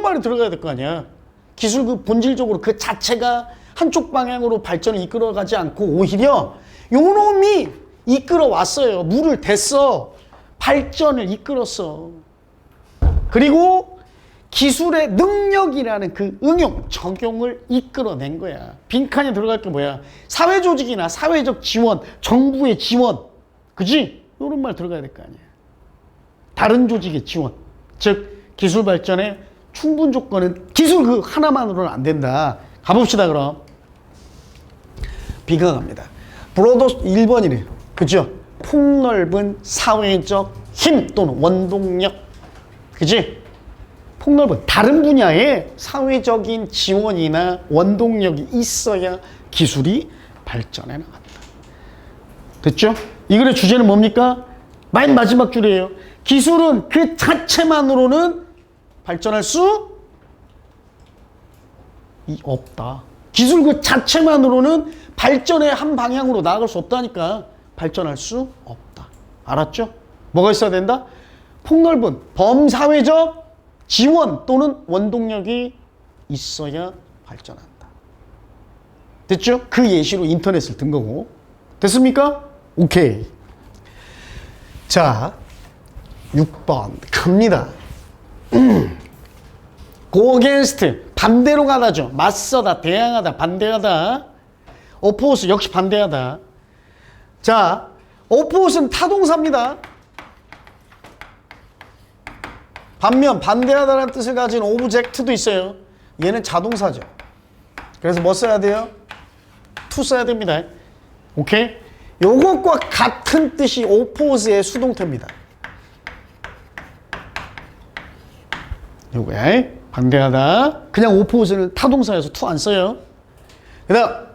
말이 들어가야 될 거 아니야. 기술 그 본질적으로 그 자체가 한쪽 방향으로 발전을 이끌어가지 않고 오히려 요놈이 이끌어 왔어요. 물을 댔어. 발전을 이끌었어. 그리고 기술의 능력이라는 그 응용, 적용을 이끌어낸 거야. 빈칸에 들어갈 게 뭐야? 사회조직이나 사회적 지원, 정부의 지원, 그지? 이런 말 들어가야 될 거 아니야. 다른 조직의 지원, 즉 기술 발전의 충분 조건은 기술 그 하나만으로는 안 된다. 가봅시다 그럼. B가 갑니다. 브로더 1번이래요. 그죠? 폭넓은 사회적 힘 또는 원동력, 그지? 폭넓은 다른 분야에 사회적인 지원이나 원동력이 있어야 기술이 발전해 나간다. 됐죠? 이 글의 주제는 뭡니까? 맨 마지막 줄이에요. 기술은 그 자체만으로는 발전할 수 없다. 기술 그 자체만으로는 발전의 한 방향으로 나아갈 수 없다니까. 발전할 수 없다. 알았죠? 뭐가 있어야 된다? 폭넓은 범사회적 지원 또는 원동력이 있어야 발전한다. 됐죠? 그 예시로 인터넷을 든 거고. 됐습니까? 오케이. 자, 6번 갑니다. Go against, 반대로 가다죠. 맞서다, 대항하다, 반대하다. oppose, 역시 반대하다. 자, oppose는 타동사입니다. 반면 반대하다라는 뜻을 가진 object도 있어요. 얘는 자동사죠. 그래서 뭐 써야 돼요? to 써야 됩니다. 오케이? 요것과 같은 뜻이 oppose의 수동태입니다. 요거야. 반대하다. 그냥 oppose는 타동사여서 to 안 써요. 그 다음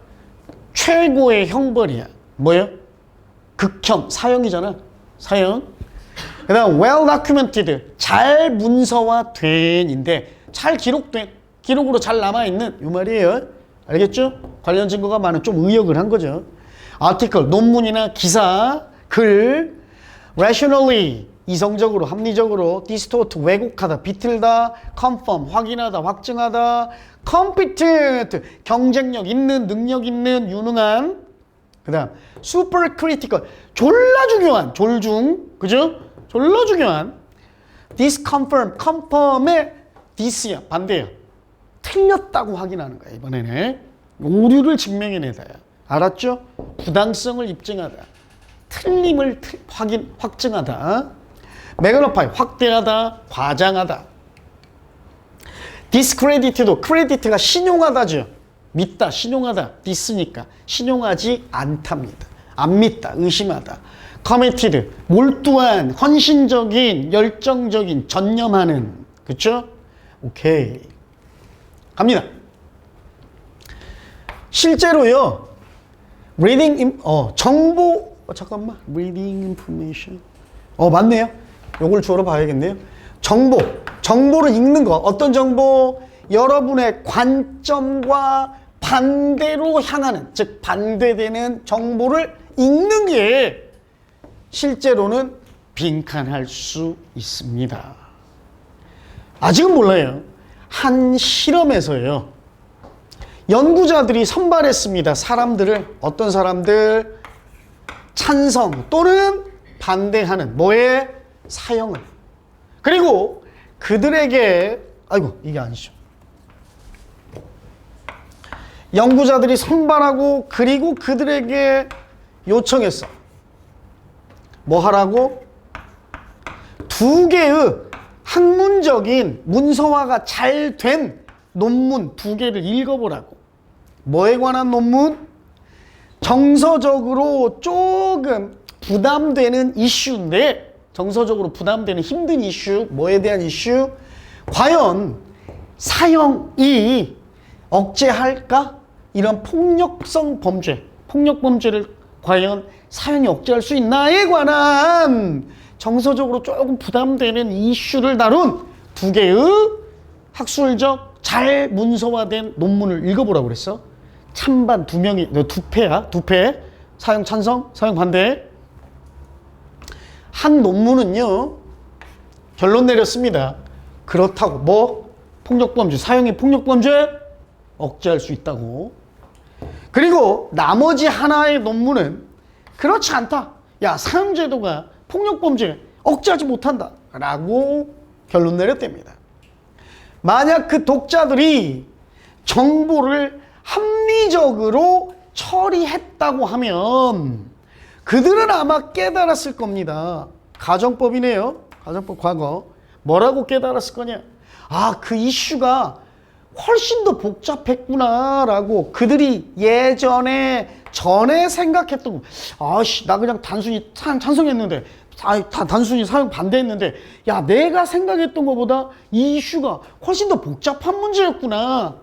최고의 형벌이야. 뭐예요? 극형, 사형이잖아. 사형. 그 다음 well documented, 잘 문서화된인데 잘 기록된, 기록으로 잘 남아있는 이 말이에요. 알겠죠? 관련 증거가 많은, 좀 의역을 한 거죠. article, 논문이나 기사, 글, rationally, 이성적으로, 합리적으로, distort, 왜곡하다, 비틀다, confirm, 확인하다, 확증하다, competent, 경쟁력 있는, 능력 있는, 유능한. 그 다음 super critical, 졸라 중요한, 졸중, 그죠? 졸라 중요한. disconfirm, confirm의 dis야, 반대야. 틀렸다고 확인하는 거야, 이번에는. 오류를 증명해내다. 알았죠? 부당성을 입증하다. 틀림을 확증하다. 매그너파이, 확대하다, 과장하다. discredit도, 크레디트가 신용하다죠. 믿다, 신용하다, 디스니까 신용하지 않답니다. 안 믿다, 의심하다. committed, 몰두한, 헌신적인, 열정적인, 전념하는. 그쵸? 오케이. 갑니다. 실제로요, 정보, 잠깐만, reading information. 맞네요. 요걸 주어로 봐야겠네요. 정보를 읽는 거. 어떤 정보? 여러분의 관점과 반대로 향하는, 즉 반대되는 정보를 읽는 게 실제로는 빈칸할 수 있습니다. 아직은 몰라요. 한 실험에서요, 연구자들이 선발했습니다. 사람들을, 어떤 사람들? 찬성 또는 반대하는 뭐에? 사형을. 그리고 그들에게, 아이고 이게 아니죠. 연구자들이 선발하고 그리고 그들에게 요청했어. 뭐 하라고? 2개의 학문적인 문서화가 잘 된 논문 2개를 읽어보라고. 뭐에 관한 논문? 정서적으로 조금 부담되는 이슈인데, 정서적으로 부담되는 힘든 이슈, 뭐에 대한 이슈? 과연 사형이 억제할까? 이런 폭력성 범죄, 폭력 범죄를 과연 사형이 억제할 수 있나에 관한 정서적으로 조금 부담되는 이슈를 다룬 2개의 학술적 잘 문서화된 논문을 읽어보라고 그랬어. 찬반 2명이, 2패야, 2패. 사형 찬성, 사형 반대. 한 논문은요, 결론 내렸습니다. 그렇다고. 뭐? 폭력범죄, 사형이 폭력범죄 억제할 수 있다고. 그리고 나머지 하나의 논문은 그렇지 않다. 야, 사형제도가 폭력범죄 억제하지 못한다 라고 결론 내렸답니다. 만약 그 독자들이 정보를 합리적으로 처리했다고 하면 그들은 아마 깨달았을 겁니다. 가정법이네요. 가정법 과거. 뭐라고 깨달았을 거냐? 아, 그 이슈가 훨씬 더 복잡했구나라고 그들이 전에 생각했던 거. 아씨, 나 그냥 단순히 찬성했는데, 단순히 사형 반대했는데, 야, 내가 생각했던 것보다 이 이슈가 훨씬 더 복잡한 문제였구나.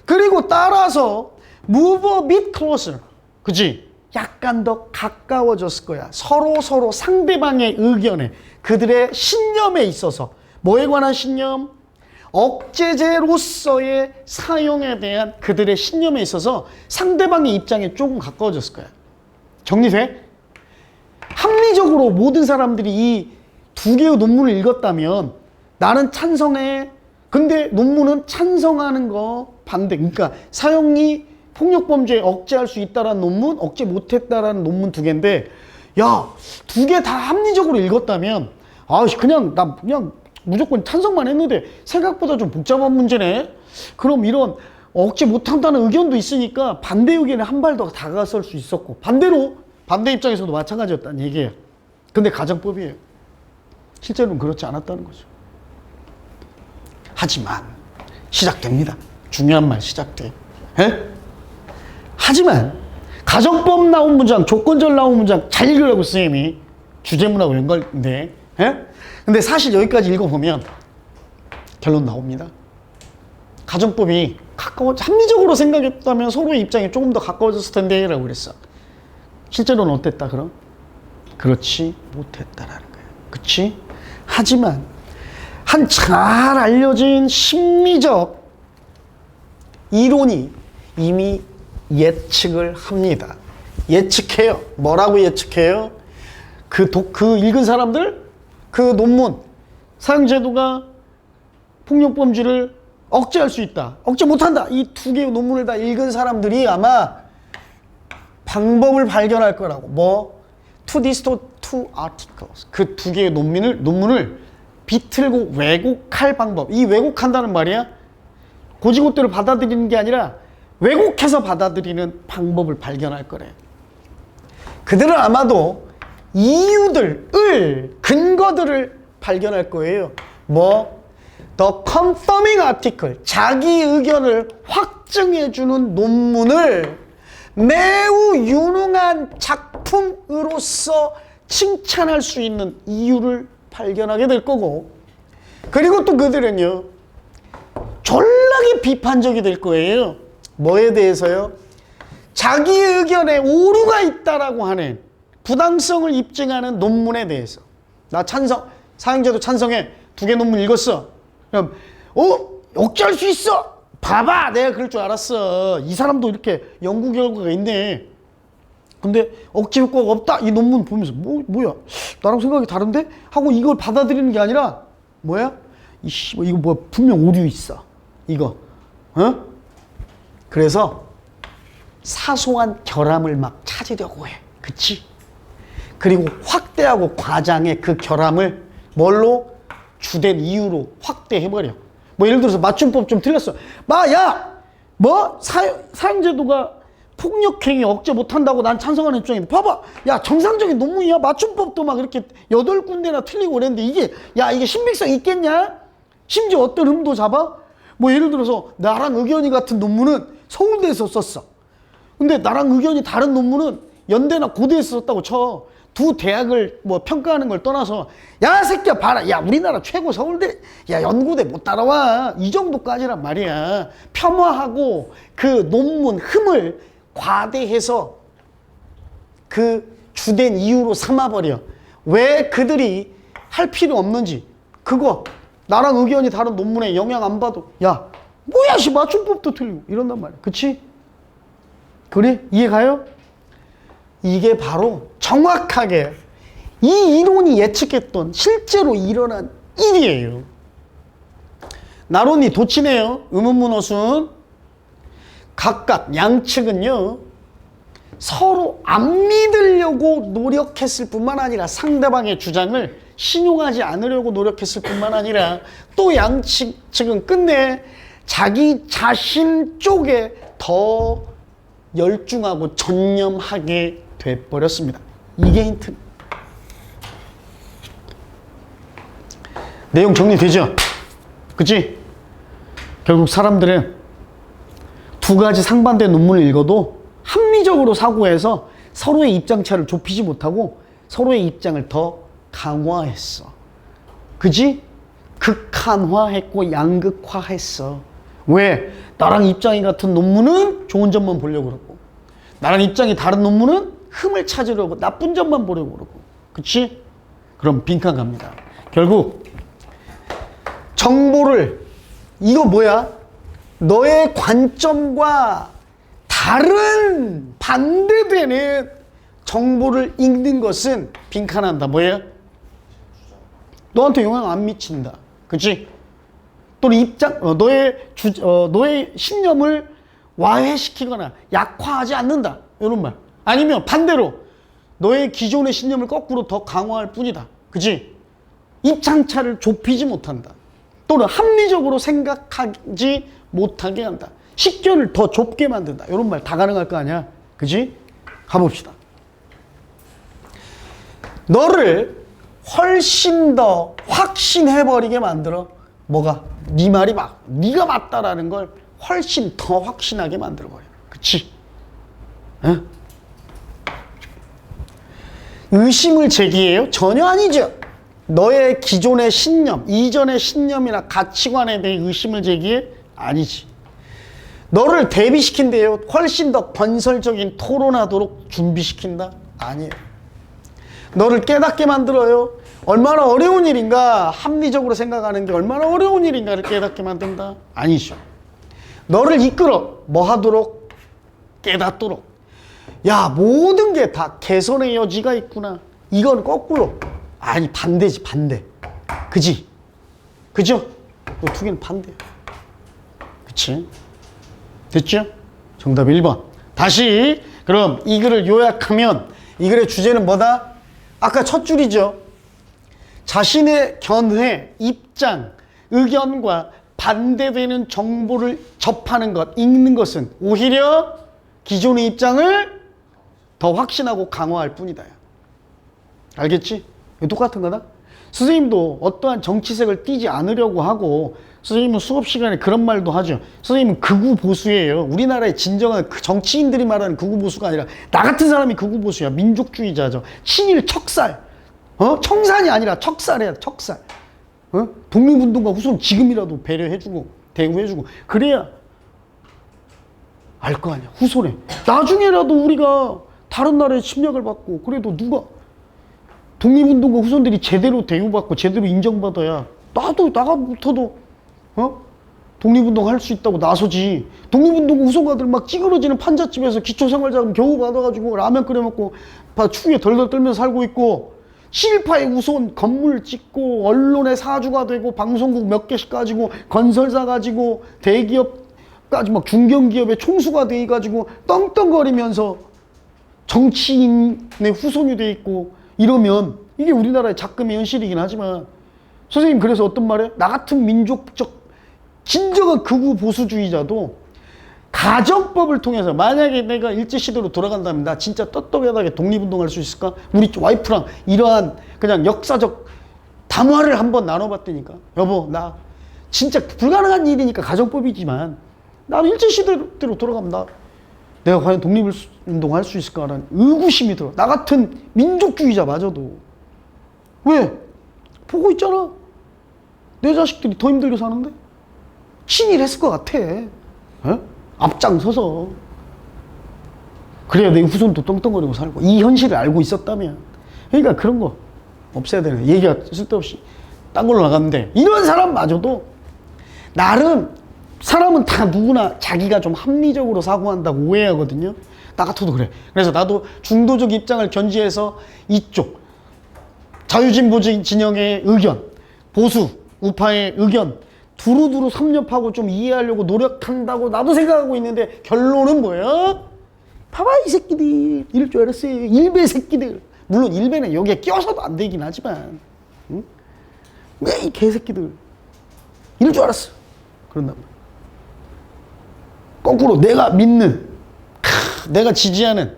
그리고 따라서 move a bit closer. 그치? 약간 더 가까워졌을 거야. 서로 상대방의 의견에, 그들의 신념에 있어서. 뭐에 관한 신념? 억제제로서의 사용에 대한 그들의 신념에 있어서 상대방의 입장에 조금 가까워졌을 거야. 정리돼? 합리적으로 모든 사람들이 이 2개의 논문을 읽었다면 나는 찬성해. 근데 논문은 찬성하는 거 반대. 그러니까 사형이 폭력범죄 억제할 수 있다라는 논문, 억제 못했다라는 논문 2개인데, 야, 2개 다 합리적으로 읽었다면, 나 그냥 무조건 찬성만 했는데 생각보다 좀 복잡한 문제네. 그럼 이런 억제 못한다는 의견도 있으니까 반대 의견에 한 발 더 다가설 수 있었고, 반대로 반대 입장에서도 마찬가지였다는 얘기예요. 근데 가정법이에요. 실제로는 그렇지 않았다는 거죠. 하지만 시작됩니다. 중요한 말 시작돼. 에? 하지만 가정법 나온 문장, 조건절 나온 문장 잘 읽으라고 선생님이 주제문하고 연관인데, 에? 근데 사실 여기까지 읽어보면 결론 나옵니다. 가정법이 합리적으로 생각했다면 서로의 입장이 조금 더 가까워졌을 텐데 라고 그랬어. 실제로는 어땠다 그럼? 그렇지 못했다라는 거예요. 그치? 하지만 한 잘 알려진 심리적 이론이 이미 예측을 합니다. 예측해요. 뭐라고 예측해요? 그 읽은 사람들, 그 논문, 사형제도가 폭력범죄를 억제할 수 있다, 억제 못한다, 이 두 개의 논문을 다 읽은 사람들이 아마 방법을 발견할 거라고. 뭐? To distort two articles. 그 두 개의 논문을 비틀고 왜곡할 방법. 이 왜곡한다는 말이야, 고지고대로 받아들이는 게 아니라 왜곡해서 받아들이는 방법을 발견할 거래. 그들은 아마도 이유들을, 근거들을 발견할 거예요. 뭐? The confirming article. 자기 의견을 확증해주는 논문을 매우 유능한 작품으로서 칭찬할 수 있는 이유를 발견하게 될 거고, 그리고 또 그들은요, 졸라게 비판적이 될 거예요. 뭐에 대해서요? 자기 의견에 오류가 있다라고 하는, 부당성을 입증하는 논문에 대해서. 나 찬성, 사형제도 찬성해. 두 개 논문 읽었어. 그럼 억제할 수 있어. 봐봐, 내가 그럴 줄 알았어. 이 사람도 이렇게 연구 결과가 있네. 근데 억제 효과가 없다, 이 논문 보면서 뭐야, 나랑 생각이 다른데? 하고 이걸 받아들이는 게 아니라 뭐야? 이거 뭐야, 분명 오류 있어 이거. 그래서 사소한 결함을 막 찾으려고 해. 그치? 그리고 확대하고 과장해. 그 결함을 뭘로? 주된 이유로 확대해버려. 뭐 예를 들어서 맞춤법 좀 틀렸어. 사형제도가 폭력행위 억제 못한다고 난 찬성하는 입장인데, 봐봐, 야, 정상적인 논문이야. 맞춤법도 막 이렇게 8군데나 틀리고 그랬는데 이게 신빙성 있겠냐? 심지어 어떤 흠도 잡아? 뭐 예를 들어서 나랑 의견이 같은 논문은 서울대에서 썼어. 근데 나랑 의견이 다른 논문은 연대나 고대에서 썼다고 쳐. 두 대학을 뭐 평가하는 걸 떠나서, 야 새끼야 봐라, 야 우리나라 최고 서울대, 야 연고대 못 따라와, 이 정도까지란 말이야. 폄하하고 그 논문 흠을 과대해서 그 주된 이유로 삼아버려. 왜 그들이 할 필요 없는지, 그거 나랑 의견이 다른 논문에 영향 안 봐도, 야 뭐야 씨, 맞춤법도 틀리고 이런단 말이야. 그치? 그래? 이해가요? 이게 바로 정확하게 이 이론이 예측했던 실제로 일어난 일이에요. 나론이 도치네요. 의문문어순. 각각 양측은요, 서로 안 믿으려고 노력했을 뿐만 아니라 상대방의 주장을 신용하지 않으려고 노력했을 뿐만 아니라 또 양측은 끝내 자기 자신 쪽에 더 열중하고 전념하게 돼버렸습니다. 이게 힌트. 내용 정리되죠? 그치? 결국 사람들은 두 가지 상반된 논문을 읽어도 합리적으로 사고해서 서로의 입장차를 좁히지 못하고 서로의 입장을 더 강화했어. 그지? 극한화했고 양극화했어. 왜? 나랑 입장이 같은 논문은 좋은 점만 보려고 그러고, 나랑 입장이 다른 논문은 흠을 찾으려고 나쁜 점만 보려고 그러고. 그치? 그럼 빈칸 갑니다. 결국 정보를, 이거 뭐야? 너의 관점과 다른 반대되는 정보를 읽는 것은 빈칸한다. 뭐예요? 너한테 영향 안 미친다. 그치? 또는 너의 신념을 와해시키거나 약화하지 않는다. 이런 말. 아니면 반대로 너의 기존의 신념을 거꾸로 더 강화할 뿐이다. 그치? 입장차를 좁히지 못한다. 또는 합리적으로 생각하지 못하게 한다. 식견을 더 좁게 만든다. 이런 말 다 가능할 거 아니야. 그치? 가봅시다. 너를 훨씬 더 확신해버리게 만들어. 뭐가? 네 말이 네가 맞다라는 걸 훨씬 더 확신하게 만들어버려. 그치? 응? 의심을 제기해요? 전혀 아니죠. 너의 기존의 신념, 이전의 신념이나 가치관에 대해 의심을 제기해? 아니지. 너를 대비시킨대요. 훨씬 더 건설적인 토론하도록 준비시킨다? 아니에요. 너를 깨닫게 만들어요. 얼마나 어려운 일인가, 합리적으로 생각하는 게 얼마나 어려운 일인가를 깨닫게 만든다? 아니죠. 너를 이끌어 뭐 하도록? 깨닫도록. 야, 모든 게 다 개선의 여지가 있구나. 이건 거꾸로. 아니, 반대지, 반대. 그지? 그죠? 이 두 개는 반대야. 그치? 됐죠? 정답 1번. 다시 그럼 이 글을 요약하면 이 글의 주제는 뭐다? 아까 첫 줄이죠. 자신의 견해, 입장, 의견과 반대되는 정보를 접하는 것, 읽는 것은 오히려 기존의 입장을 더 확신하고 강화할 뿐이다. 알겠지? 똑같은 거다. 선생님도 어떠한 정치색을 띠지 않으려고 하고, 선생님은 수업 시간에 그런 말도 하죠. 선생님은 극우 보수예요. 우리나라의 진정한 정치인들이 말하는 극우 보수가 아니라 나 같은 사람이 극우 보수야. 민족주의자죠. 친일 척살. 청산이 아니라 척살이야. 척살. 독립운동가 후손 지금이라도 배려해주고 대우해주고 그래야 알 거 아니야. 후손에 나중에라도 우리가 다른 나라의 침략을 받고 그래도 누가 독립운동가 후손들이 제대로 대우받고 제대로 인정받아야 나가부터도 독립운동 할 수 있다고 나서지. 독립운동 후손가들 막 찌그러지는 판잣집에서 기초생활자금 겨우 받아가지고 라면 끓여 먹고 추위에 덜덜 떨면서 살고 있고, 친일파의 후손 건물 짓고 언론의 사주가 되고 방송국 몇 개씩 가지고 건설사 가지고 대기업까지 막 중견기업의 총수가 돼 가지고 떵떵거리면서 정치인의 후손이 돼 있고 이러면 이게 우리나라의 작금의 현실이긴 하지만, 선생님 그래서 어떤 말해? 나 같은 민족적 진정한 극우 보수주의자도 가정법을 통해서 만약에 내가 일제시대로 돌아간다면 나 진짜 떳떳하게 독립운동할 수 있을까? 우리 와이프랑 이러한 그냥 역사적 담화를 한번 나눠봤다니까. 여보, 나 진짜 불가능한 일이니까 가정법이지만 나는 일제시대로 돌아가면 내가 과연 독립운동할 수 있을까라는 의구심이 들어. 나 같은 민족주의자마저도. 왜? 보고 있잖아. 내 자식들이 더 힘들게 사는데? 친일했을 것 같아. 앞장서서. 그래야 내 후손도 떵떵거리고 살고. 이 현실을 알고 있었다면. 그러니까 그런 거 없애야 되는. 얘기가 쓸데없이 딴 걸로 나갔는데, 이런 사람마저도 나름 사람은 다 누구나 자기가 좀 합리적으로 사고한다고 오해하거든요. 나 같아도 그래. 그래서 나도 중도적 입장을 견지해서 이쪽 자유진보 진영의 의견, 보수 우파의 의견 두루두루 섭렵하고 좀 이해하려고 노력한다고 나도 생각하고 있는데, 결론은 뭐야? 봐봐, 이 새끼들 이럴 줄 알았어요. 일베 새끼들. 물론 일베는 여기에 껴서도 안 되긴 하지만, 응? 왜 이 개새끼들 이럴 줄 알았어. 그런단 말이야. 거꾸로 내가 믿는, 내가 지지하는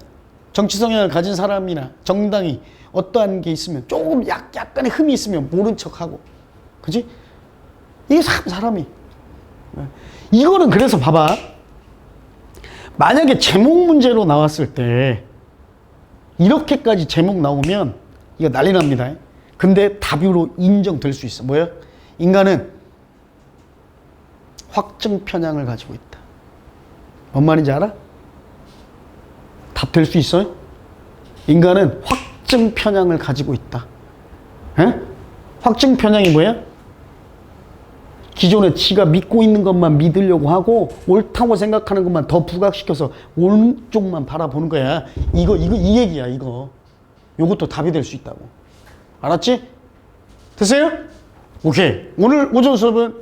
정치 성향을 가진 사람이나 정당이 어떠한 게 있으면 조금 약간의 흠이 있으면 모른 척하고, 그지? 이게 사람이. 이거는 그래서 봐봐. 만약에 제목 문제로 나왔을 때 이렇게까지 제목 나오면 이거 난리 납니다. 근데 답으로 인정될 수 있어. 뭐야? 인간은 확증 편향을 가지고 있다. 뭔 말인지 알아? 답 될 수 있어요? 인간은 확증 편향을 가지고 있다. 에? 확증 편향이 뭐야? 기존에 지가 믿고 있는 것만 믿으려고 하고 옳다고 생각하는 것만 더 부각시켜서 오른쪽만 바라보는 거야. 이 얘기야, 이거. 요것도 답이 될 수 있다고. 알았지? 됐어요? 오케이. 오늘 오전 수업은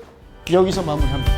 여기서 마무리합니다.